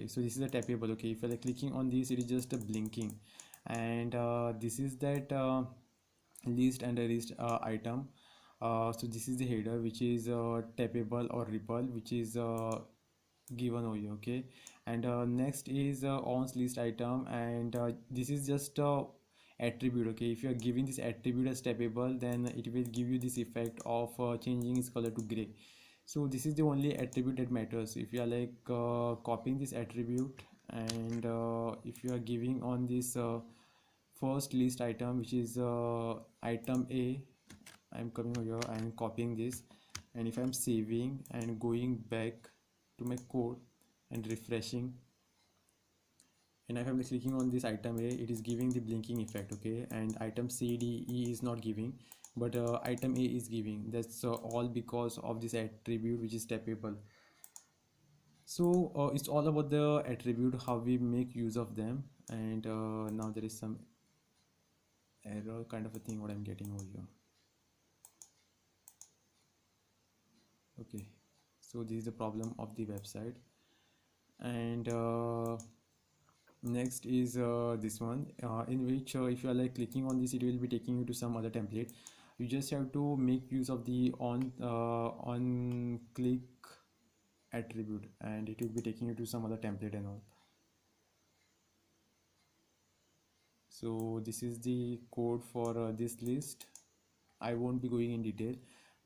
so this is a tappable. Okay, if you're like clicking on this, it is just a blinking, and this is that list and a list item. So this is the header which is tappable or ripple, which is given over here. Okay, and next is ons list item, and this is just attribute. Okay, if you are giving this attribute as tappable, then it will give you this effect of changing its color to gray. So this is the only attribute that matters. If you are like copying this attribute, and if you are giving on this first list item, which is item A, I'm coming over here and copying this, and if I'm saving and going back to my code and refreshing, and if I'm clicking on this item A, it is giving the blinking effect, okay, and item C, D, E is not giving, but item A is giving. That's all because of this attribute which is tappable. So it's all about the attribute, how we make use of them. And now there is some error kind of a thing what I'm getting over here. Okay, so this is the problem of the website. And next is this one, in which if you are like clicking on this, it will be taking you to some other template. You just have to make use of the on click attribute, and it will be taking you to some other template and all. So this is the code for this list. I won't be going in detail.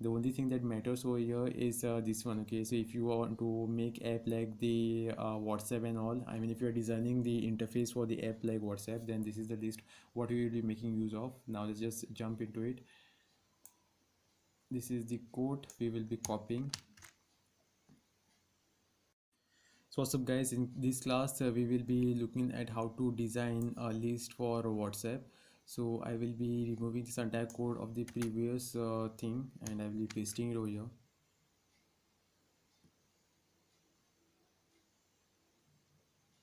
The only thing that matters over here is this one, okay. So if you want to make app like the WhatsApp and all, I mean, if you're designing the interface for the app like WhatsApp, then this is the list what we will be making use of. Now let's just jump into it. This is the code we will be copying. So what's up guys, in this class we will be looking at how to design a list for WhatsApp. So I will be removing this entire code of the previous thing, and I will be pasting it over here.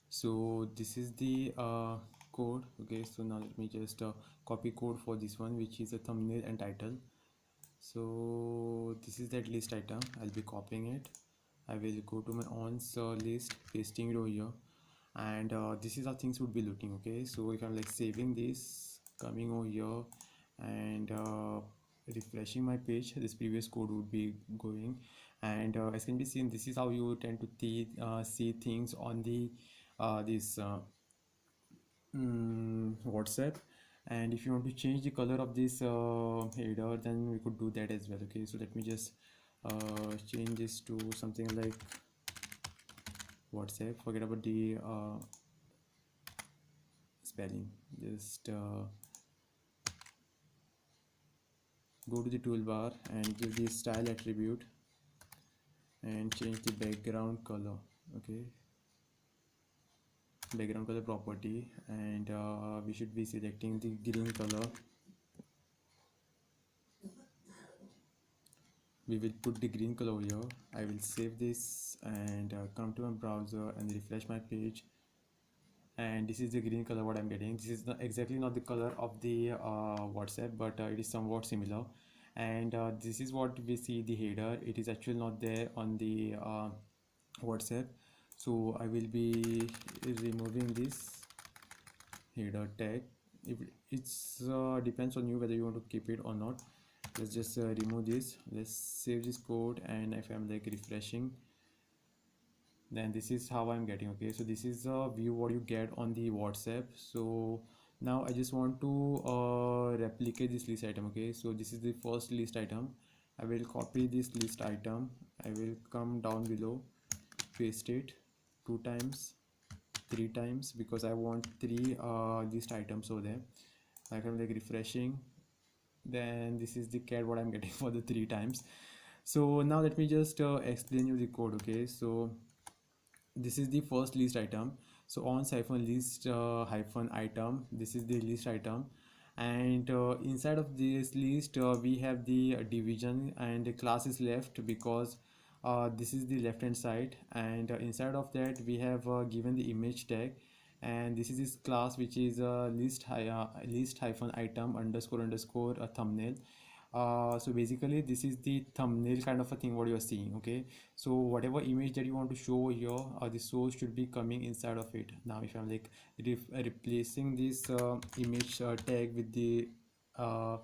So this is the code, okay. So now let me just copy code for this one, which is a thumbnail and title. So this is that list item, I'll be copying it. I will go to my ons list, pasting it over here, and this is how things would be looking, okay. So if I'm like saving this, coming over here, and refreshing my page, this previous code would be going. And as can be seen, this is how you tend to see things on the this WhatsApp. And if you want to change the color of this header, then we could do that as well, okay. So let me just change this to something like WhatsApp. Forget about the spelling. Just go to the toolbar and give the style attribute and change the background color, okay. Background color property, and we should be selecting the green color. We will put the green color over here. I will save this and come to my browser and refresh my page, and this is the green color what I'm getting. This is not exactly not the color of the WhatsApp, but it is somewhat similar. And this is what we see the header. It is actually not there on the WhatsApp. So I will be removing this header tag. If it's depends on you whether you want to keep it or not. Let's just remove this. Let's save this code, and if I'm like refreshing, then this is how I'm getting, okay. So this is a view what you get on the WhatsApp. So now I just want to replicate this list item, okay. So this is the first list item. I will copy this list item. I will come down below, paste it 2 times, 3 times, because I want 3 list items over there. Like I'm like refreshing, then this is the cat what I'm getting for the 3 times. So now let me just explain you the code, okay. So this is the first list item. So on hyphen list hyphen item, this is the list item. And inside of this list we have the division, and the class is left because this is the left hand side. And inside of that we have given the image tag, and this is this class which is list hyphen item underscore underscore a thumbnail. So basically this is the thumbnail kind of a thing what you're seeing, okay. So whatever image that you want to show here, the source should be coming inside of it. Now if I'm like replacing this image tag with the uh,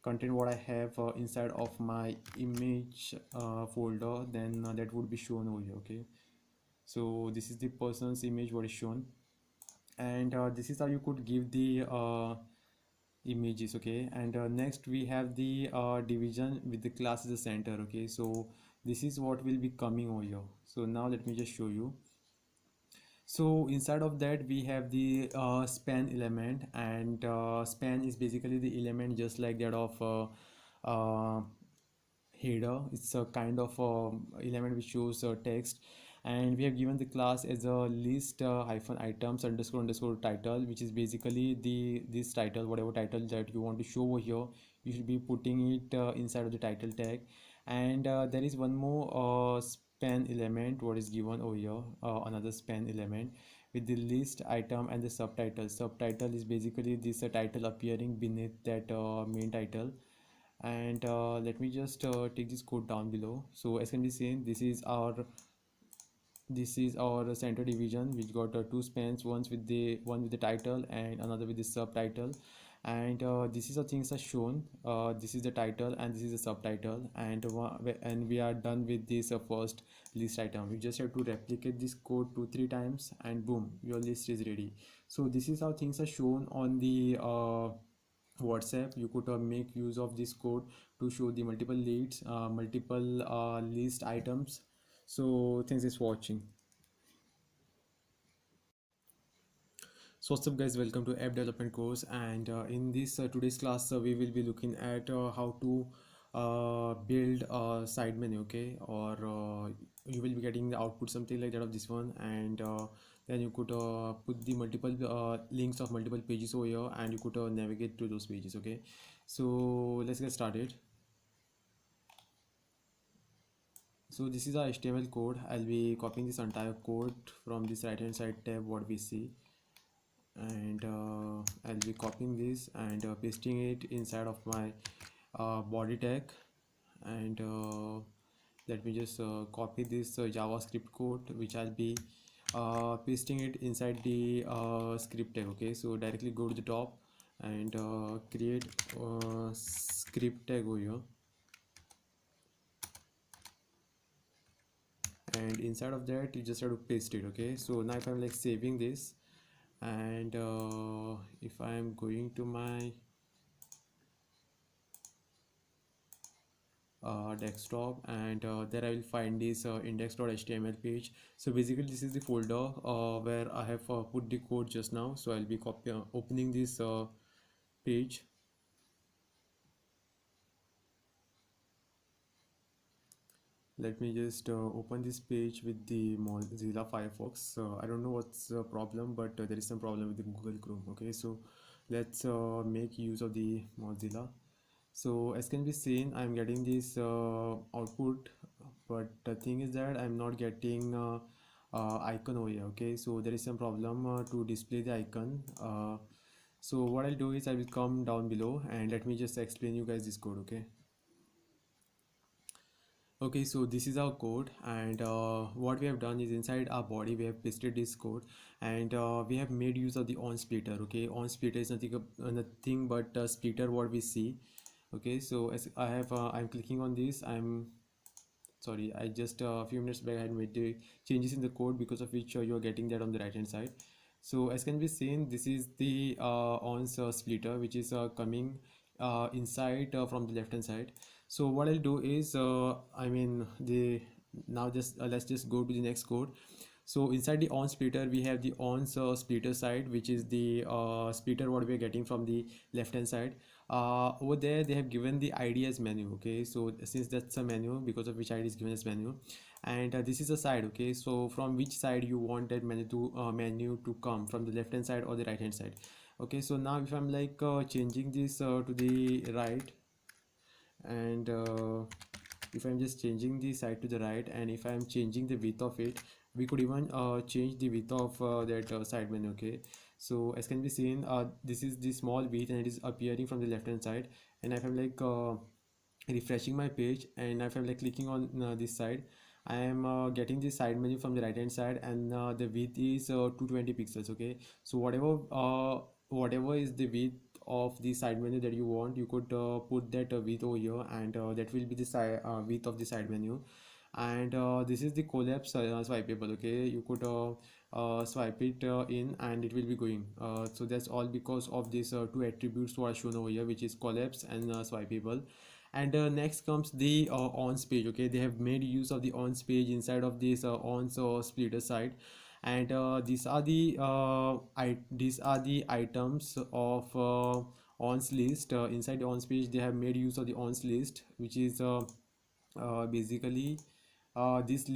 content what I have inside of my image folder, then that would be shown over here, okay. So this is the person's image what is shown, and this is how you could give the images, okay. And next we have the division with the class as a center, okay. So this is what will be coming over here. So now let me just show you. So inside of that we have the span element, and span is basically the element just like that of header. It's a kind of element which shows text, and we have given the class as a list hyphen items underscore underscore title, which is basically the this title, whatever title that you want to show over here, you should be putting it inside of the title tag. And there is one more span element what is given over here, another span element with the list item and the subtitle. Subtitle is basically this title appearing beneath that main title. And let me just take this code down below. So as can be seen, this is our center division, which got two spans, one with the title and another with the subtitle. And this is how things are shown. This is the title and this is the subtitle, and we are done with this first list item. We just have to replicate this code 2 3 times, and boom, your list is ready. So this is how things are shown on the WhatsApp. You could make use of this code to show the multiple leads, multiple list items. So thanks for watching. So what's up guys, welcome to app development course. And in this today's class we will be looking at how to build a side menu, okay? Or you will be getting the output something like that of this one. And then you could put the multiple links of multiple pages over here, and you could navigate to those pages, okay? So let's get started. So this is our HTML code. I'll be copying this entire code from this right hand side tab what we see, and I'll be copying this and pasting it inside of my body tag. And let me just copy this JavaScript code, which I'll be pasting it inside the script tag, okay? So directly go to the top and create script tag over here, and inside of that you just have to paste it, okay? So now if I'm like saving this, and if I am going to my desktop, and there I will find this index.html page. So basically this is the folder where I have put the code just now. So I'll be opening this page. Let me just open this page with the Mozilla Firefox. I don't know what's the problem, but there is some problem with the Google Chrome, okay? So let's make use of the Mozilla. So as can be seen, I'm getting this output, but the thing is that I'm not getting icon over here, okay? So there is some problem to display the icon. So what I'll do is I will come down below, and let me just explain you guys this code, okay? Okay, so this is our code, and what we have done is inside our body we have pasted this code, and we have made use of the on splitter, okay? On splitter is nothing but splitter what we see, okay? So as I'm clicking on this, I'm sorry, I just a few minutes back I had made the changes in the code, because of which you're getting that on the right hand side. So as can be seen, this is the on splitter, which is coming inside from the left hand side. So what I'll do is I mean the now just let's just go to the next code. So inside the on splitter we have the on splitter side, which is the splitter what we are getting from the left hand side. Over there they have given the id as menu, okay? So since that's a menu, because of which id is given as menu, and this is a side, okay? So from which side you want that menu to come, from the left hand side or the right hand side, okay? So now if I'm like changing this to the right, and if I'm just changing the side to the right, and if I'm changing the width of it, we could even change the width of that side menu, okay? So as can be seen, this is the small width and it is appearing from the left hand side. And if I'm like refreshing my page, and if I'm like clicking on this side, I am getting the side menu from the right hand side, and the width is 220 pixels, okay? So whatever is the width of the side menu that you want, you could put that width over here, and that will be the width of the side menu. And this is the collapse swipeable, okay? You could swipe it in, and it will be going. So that's all because of these two attributes what are shown over here, which is collapse and swipeable. And next comes the ons page. Okay, they have made use of the ons page inside of this ons splitter site. And these are the items of ons list. Inside the ons page they have made use of the ons list, which is basically this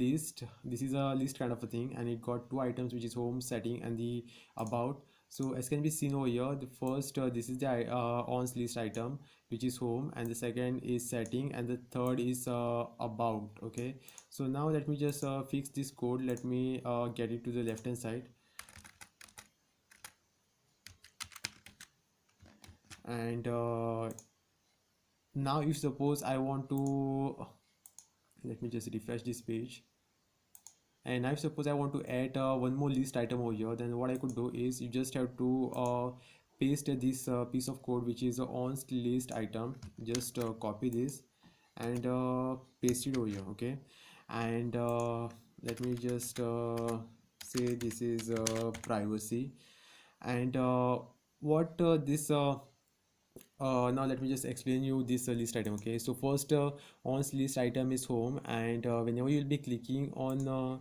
is a list kind of a thing, and it got two items, which is home, setting, and the about. So as can be seen over here, the first this is the ons list item, which is home, and the second is setting, and the third is about. Okay, so now let me just fix this code. Let me get it to the left hand side. And now if suppose I want to, let me just refresh this page. And now suppose I want to add one more list item over here, then what I could do is you just have to paste this piece of code, which is a on list item. Just copy this and paste it over here. Okay, and let me just say this is privacy. And what this now let me just explain you this list item. Okay, so first on list item is home, and whenever you'll be clicking on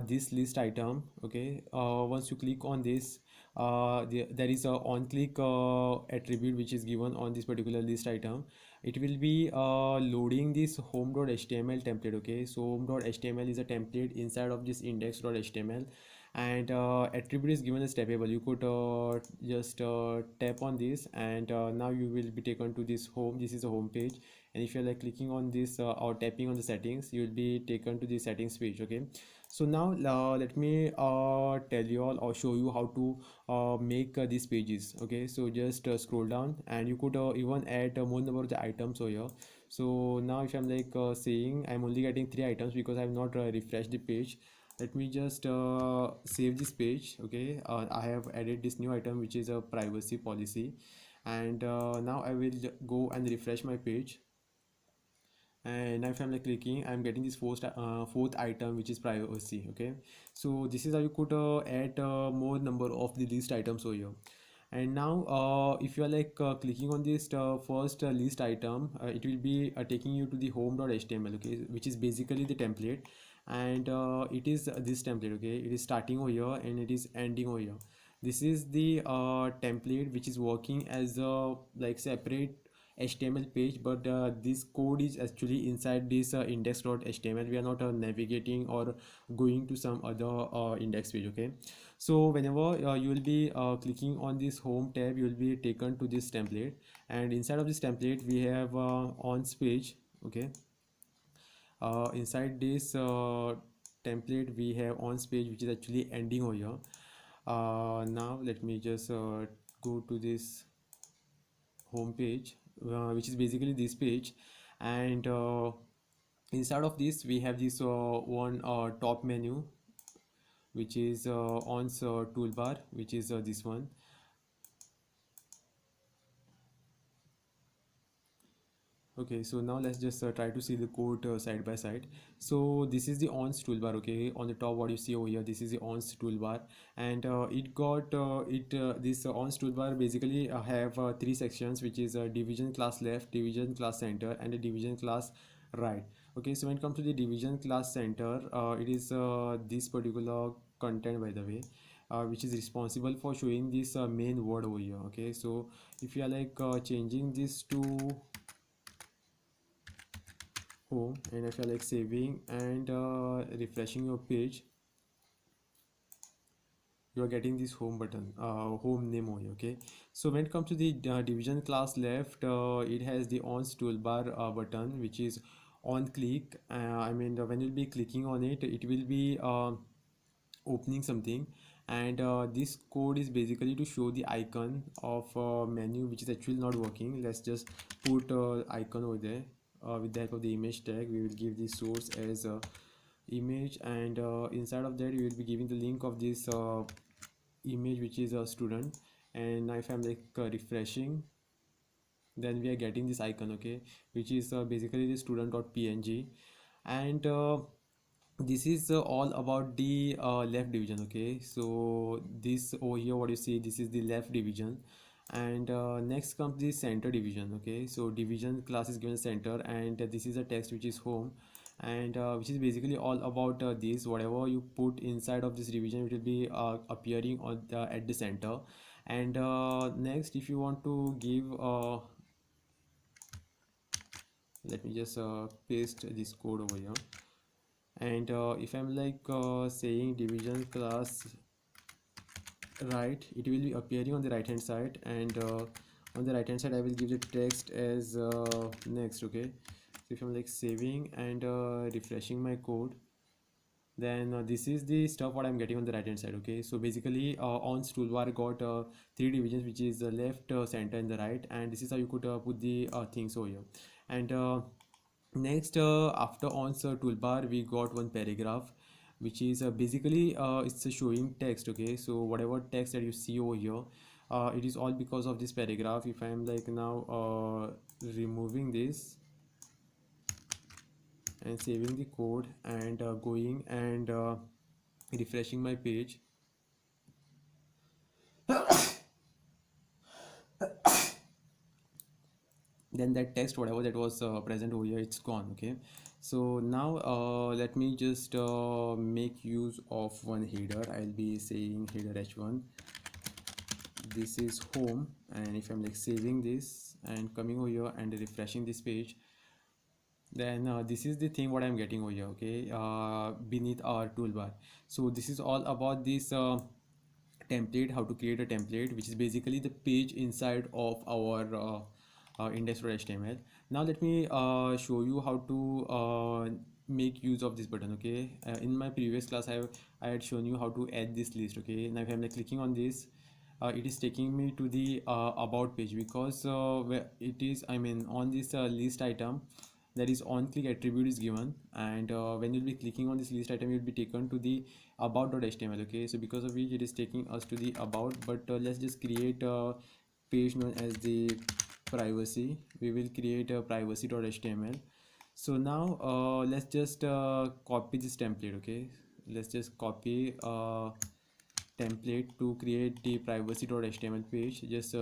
this list item, okay, once you click on this, there is a on click attribute which is given on this particular list item. It will be loading this home.html template. Okay, so home.html is a template inside of this index.html, and attribute is given as tappable. You could just tap on this, and now you will be taken to this home. This is a home page, and if you're like clicking on this or tapping on the settings, you will be taken to the settings page. Okay, so now let me tell you all or show you how to make these pages. Okay, so just scroll down, and you could even add more number of the items over here. So now if I'm like saying I'm only getting 3 items because I've not refreshed the page. Let me just save this page. Okay, I have added this new item, which is a privacy policy. And now I will go and refresh my page. And if I'm like clicking, I'm getting this fourth item, which is privacy. Okay, so this is how you could add more number of the list items over here. And now if you are like clicking on this first list item, it will be taking you to the home.html. Okay, which is basically the template. And it is this template. Okay, it is starting over here and it is ending over here. This is the template which is working as a like separate HTML page, but this code is actually inside this index.html. We are not navigating or going to some other index page. Okay, so whenever you will be clicking on this home tab, you will be taken to this template, and inside of this template we have ons page. Okay, inside this template we have ons page, which is actually ending over here. Now let me just go to this home page, which is basically this page. And inside of this we have this one top menu, which is on toolbar, which is this one. Okay, so now let's just try to see the code side by side. So this is the ons toolbar. Okay, on the top what you see over here, this is the ons toolbar. And it got this ons toolbar basically have three sections, which is division class left, division class center, and a division class right. Okay, so when it comes to the division class center, it is this particular content, by the way, which is responsible for showing this main word over here. Okay, so if you are like changing this to home, and if you're like saving and refreshing your page, you are getting this home button, home name over here. Okay, so when it comes to the division class left, it has the ons toolbar button, which is on click. I mean when you'll be clicking on it, it will be opening something. And this code is basically to show the icon of menu, which is actually not working. Let's just put icon over there. With the help of the image tag, we will give the source as a image, and inside of that we will be giving the link of this image, which is a student. And now if I'm like refreshing, then we are getting this icon. Okay, which is basically the student.png. And this is all about the left division. Okay, so this over here what you see, this is the left division. And next comes the center division. Okay, so division class is given center, and this is a text which is home, and which is basically all about this. Whatever you put inside of this division, it will be appearing on at the center. And next, if you want to give let me just paste this code over here. And if I'm like saying division class right, it will be appearing on the right hand side. And on the right hand side I will give the text as next. Okay, so if I'm like saving and refreshing my code, then this is the stuff what I'm getting on the right hand side. Okay, so basically on toolbar got three divisions, which is the left, center and the right, and this is how you could put the things over here. And next, after ons toolbar we got one paragraph, which is basically it's a showing text. Okay, so whatever text that you see over here, it is all because of this paragraph. If I'm like now removing this and saving the code and going and refreshing my page, then that text whatever that was present over here, it's gone. Okay, so now let me just make use of one header. I'll be saying header h1, this is home. And if I'm like saving this and coming over here and refreshing this page, then this is the thing what I'm getting over here. Okay, beneath our toolbar. So this is all about this template, how to create a template, which is basically the page inside of our index.html. Now let me show you how to make use of this button. Okay, in my previous class I had shown you how to add this list. Okay, now if I'm like clicking on this, it is taking me to the about page, because where it is, I mean, on this list item, that is on click attribute is given. And when you'll be clicking on this list item, you'll be taken to the about.html. Okay, so because of which it is taking us to the about. But let's just create a page known as the privacy. We will create a privacy.html. So now let's just copy this template. Okay, let's just copy template to create the privacy.html page. Just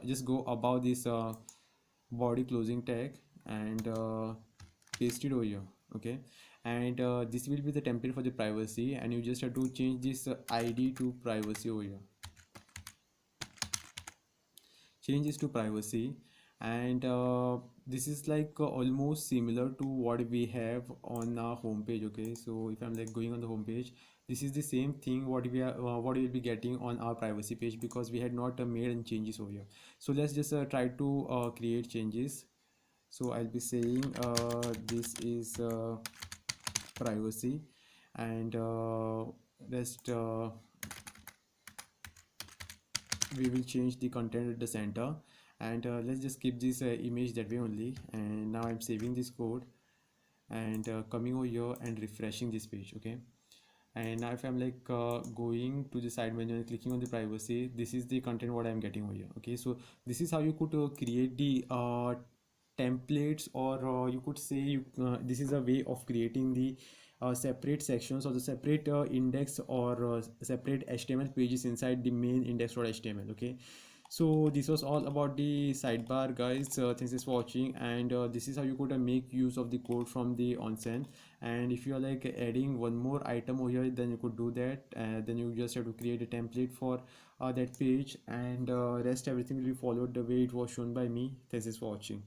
just go above this body closing tag and paste it over here. Okay, and this will be the template for the privacy, and you just have to change this id to privacy over here. Change this to privacy. And this is like almost similar to what we have on our home page. Okay, so if I'm like going on the home page, this is the same thing what we are what we'll be getting on our privacy page, because we had not made any changes over here. So let's just try to create changes. So I'll be saying this is privacy. And rest we will change the content at the center. And let's just keep this image that way only. And now I'm saving this code and coming over here and refreshing this page. Okay, and now if I'm like going to the side menu and clicking on the privacy, this is the content what I'm getting over here. Okay, so this is how you could create the templates, or you could say this is a way of creating the separate sections or the separate index or separate HTML pages inside the main index.html. Okay, so this was all about the sidebar, guys. Thanks for watching. And this is how you could make use of the code from the onsen. And if you are like adding one more item over here, then you could do that. Then you just have to create a template for that page, and rest everything will be followed the way it was shown by me. Thanks for watching.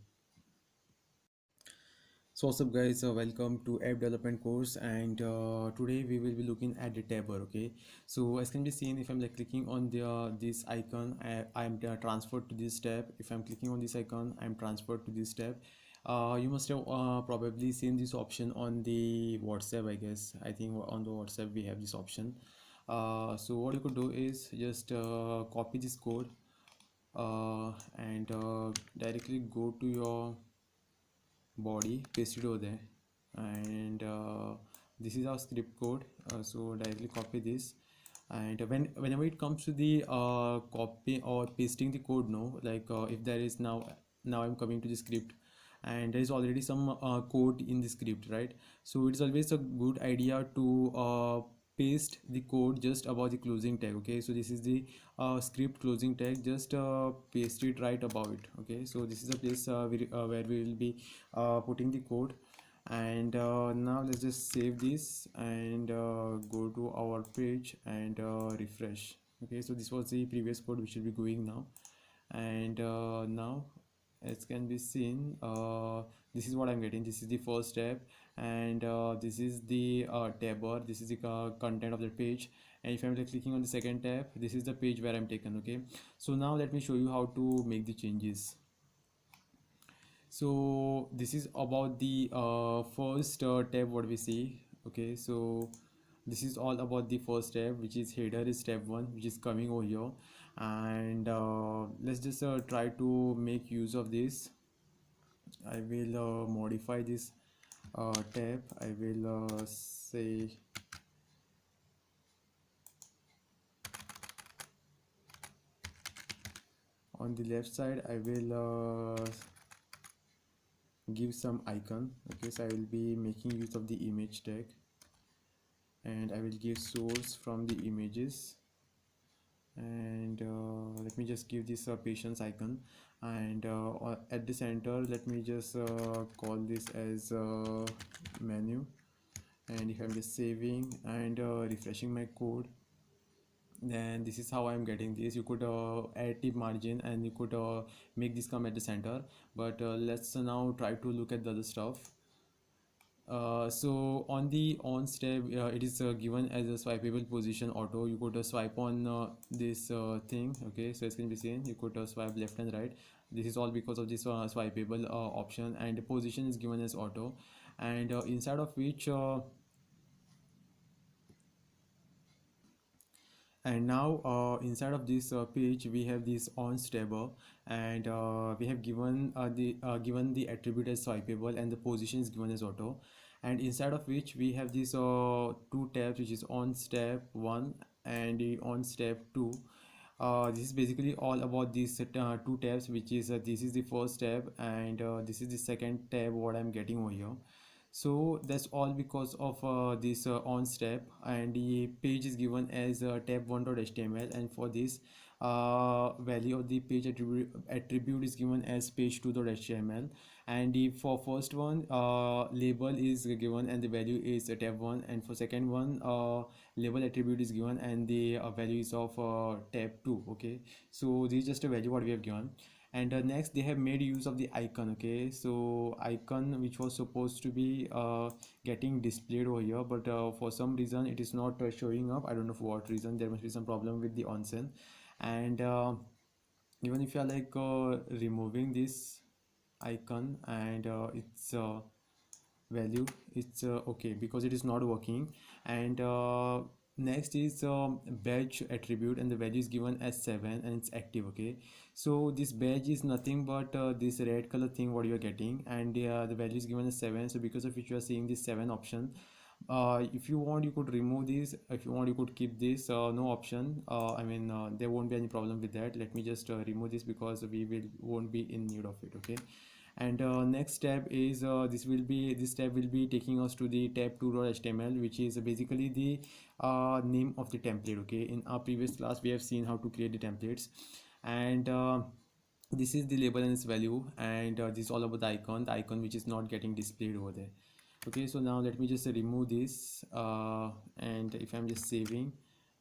So what's up, guys, welcome to app development course. And today we will be looking at the tabber. Okay, so as can be seen, if I'm like clicking on the this icon, I'm transferred to this tab. If I'm clicking on this icon, I'm transferred to this tab. You must have probably seen this option on the WhatsApp. I guess, I think on the WhatsApp we have this option. So what you could do is just copy this code and directly go to your body, paste it over there. And this is our script code. So directly copy this. And whenever it comes to the copy or pasting the code, no, like if there is now I'm coming to the script, and there is already some code in the script, right? So it's always a good idea to paste the code just above the closing tag. Okay, so this is the script closing tag, just paste it right above it. Okay, so this is the place where we will be putting the code. And now let's just save this and go to our page and refresh. Okay, so this was the previous code which will be going now. And now, as can be seen, this is what I'm getting. This is the first step, and this is the tab bar. This is the content of the page. And if I'm like clicking on the second tab, this is the page where I'm taken. Okay, so now let me show you how to make the changes. So this is about the first tab what we see. Okay, so this is all about the first tab, which is header is step 1, which is coming over here. And let's just try to make use of this. I will modify this tab. I will say on the left side I will give some icon. Okay, so I will be making use of the image tag, and I will give source from the images. And let me just give this a patience icon. And at the center, let me just call this as menu. And if I'm just saving and refreshing my code, then this is how I'm getting this. You could add the margin, and you could make this come at the center. But let's now try to look at the other stuff. So on the on step, it is given as a swipeable position auto. You could swipe on this thing. Okay, so as can be seen, you could swipe left and right. This is all because of this swipeable option, and the position is given as auto. And inside of which and now inside of this page we have this on stable. And we have given the attribute as swipeable, and the position is given as auto. And inside of which we have these two tabs, which is on step 1 and the on step 2. This is basically all about these two tabs, which is this is the first tab, and this is the second tab what I'm getting over here. So that's all because of this on step. And the page is given as tab1.html, and for this value of the page attribute is given as page2.html. And the for first one, label is given and the value is tab1. And for second one, label attribute is given and the value is of tab2. Okay, so this is just a value what we have given. And next they have made use of the icon. Okay, so icon which was supposed to be getting displayed over here, but for some reason it is not showing up. I don't know for what reason. There must be some problem with the onsen. And even if you are like removing this icon and its value, it's okay, because it is not working. And next is badge attribute, and the value is given as 7 and it's active. Okay, so this badge is nothing but this red color thing what you are getting, and the value is given as 7. So because of which you are seeing this 7 option. If you want, you could remove this. If you want, you could keep this no option. I mean, there won't be any problem with that. Let me just remove this because we will won't be in need of it. Okay, and next tab is this tab will be taking us to the tab2.html, which is basically the name of the template. Okay, in our previous class we have seen how to create the templates. And this is the label and its value. And this is all about the icon which is not getting displayed over there. Okay, so now let me just remove this. And if I'm just saving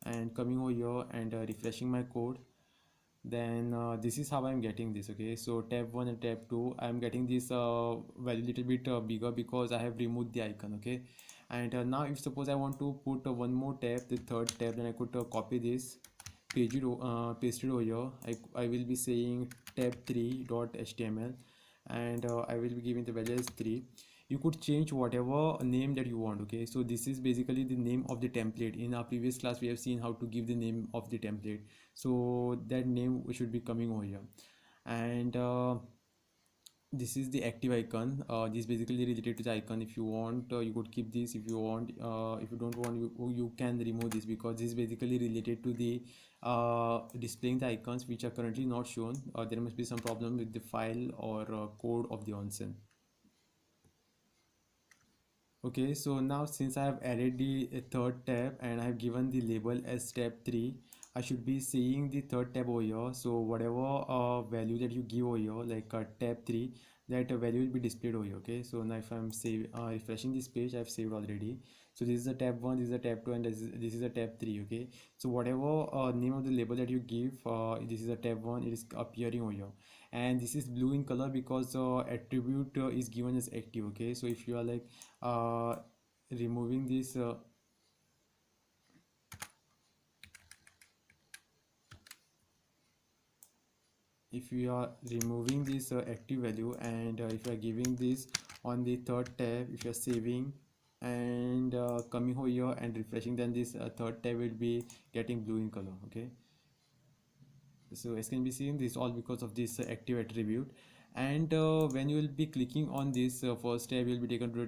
and coming over here and refreshing my code, then this is how I'm getting this. Okay, so tab 1 and tab 2, I'm getting this value little bit bigger because I have removed the icon. Okay, and now if suppose I want to put one more tab, the third tab, then I could copy this, paste it over here. I will be saying tab3.html, and I will be giving the value as 3. You could change whatever name that you want. Okay, so this is basically the name of the template. In our previous class we have seen how to give the name of the template, so that name should be coming over here. And this is the active icon. This is basically related to the icon. If you want, you could keep this. If you want, if you don't want, you can remove this, because this is basically related to the displaying the icons which are currently not shown. There must be some problem with the file or code of the onsen. Okay, so now since I have added the third tab and I have given the label as tab 3, I should be seeing the third tab over here. So whatever value that you give over here, like tab 3, that value will be displayed over here. Okay, so now if I'm refreshing this page, I've saved already. So this is a tab 1, this is a tab 2, and this is a tab 3. Okay, so whatever name of the label that you give, this is a tab 1, it is appearing over here. And this is blue in color because attribute is given as active. Okay, so if you are like uh, removing this if you are removing this active value, and if you are giving this on the third tab, if you are saving and coming over here and refreshing, then this third tab will be getting blue in color. Okay, so as can be seen, this all because of this active attribute. And when you will be clicking on this first tab, you will be taken to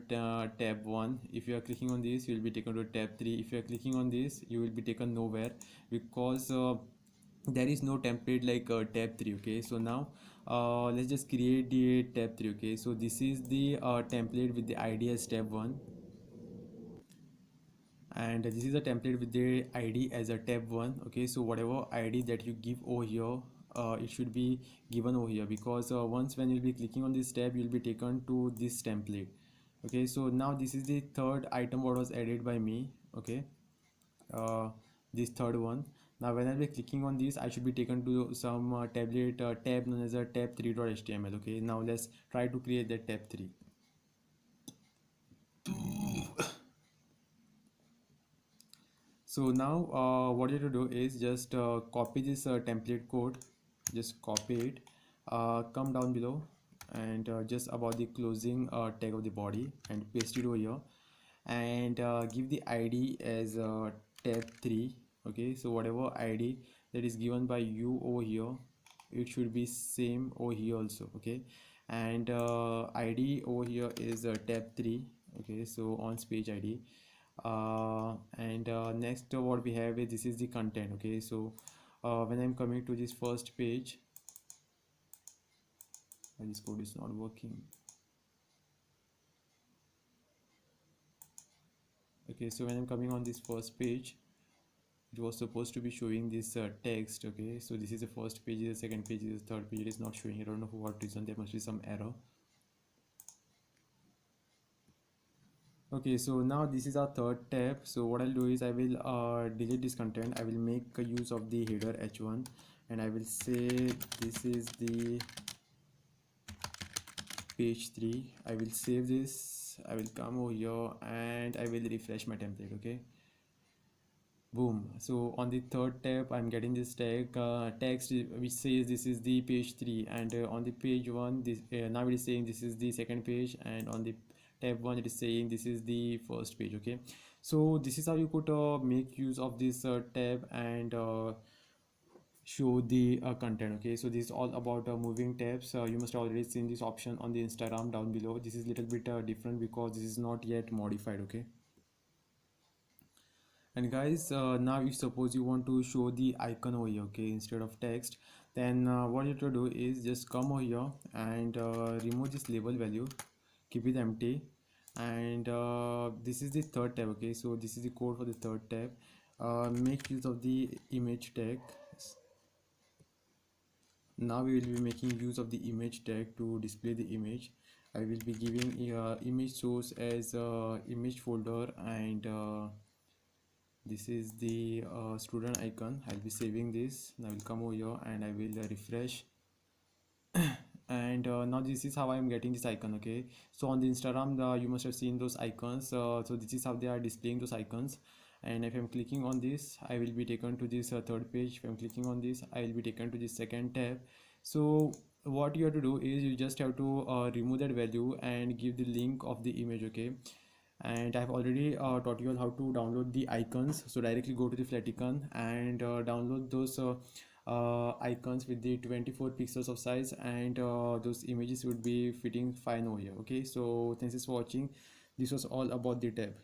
tab 1. If you are clicking on this, you will be taken to tab 3. If you are clicking on this, you will be taken nowhere, because there is no template like tab 3. Okay, so now let's just create the tab 3. Okay, so this is the template with the id as tab 1, and this is a template with the id as a tab 1. Okay, so whatever id that you give over here, it should be given over here, because once when you'll be clicking on this tab, you'll be taken to this template. Okay, so now this is the third item what was added by me. Okay, uh, this third one. Now when I'll be clicking on this, I should be taken to some tab known as a tab3.html. Okay, now let's try to create that tab 3. So now what you have to do is just copy this template code, just copy it, come down below, and just about the closing tag of the body, and paste it over here, and give the id as tab 3. Okay, so whatever id that is given by you over here, it should be same over here also. Okay, and id over here is tab 3. Okay, so on page id, and next what we have is, this is the content. Okay, so when I'm coming to this first page, this code is not working. Okay, so when I'm coming on this first page, it was supposed to be showing this text. Okay, so this is the first page, the second page, is the third page, it is not showing. I don't know for what reason, there must be some error. Okay, so now this is our third tab. So what I'll do is, I will delete this content. I will make a use of the header h1, and I will say this is the page 3. I will save this, I will come over here, and I will refresh my template. Okay, boom. So on the third tab, I'm getting this text which says this is the page 3, and on the page 1, this now it is saying this is the second page, and on the tab 1 it is saying this is the first page. Okay, so this is how you could make use of this tab and show the content. Okay, so this is all about moving tabs. You must have already seen this option on the Instagram down below. This is little bit different because this is not yet modified. Okay, and guys, now if suppose you want to show the icon over here, okay, instead of text, then what you have to do is just come over here and remove this label value, keep it empty, and this is the third tab. Okay, so this is the code for the third tab. Make use of the image tag. Now we will be making use of the image tag to display the image. I will be giving image source as image folder, and this is the student icon. I'll be saving this. Now I will come over here and I will refresh, and now this is how I am getting this icon. Okay, so on the Instagram, you must have seen those icons. So this is how they are displaying those icons, and if I'm clicking on this, I will be taken to this third page. If I'm clicking on this, I will be taken to this second tab. So what you have to do is, you just have to remove that value and give the link of the image. Okay, and I've already taught you all how to download the icons. So directly go to the Flaticon and download those icons with the 24 pixels of size, and those images would be fitting fine over here. Okay, so thanks for watching. This was all about the tab.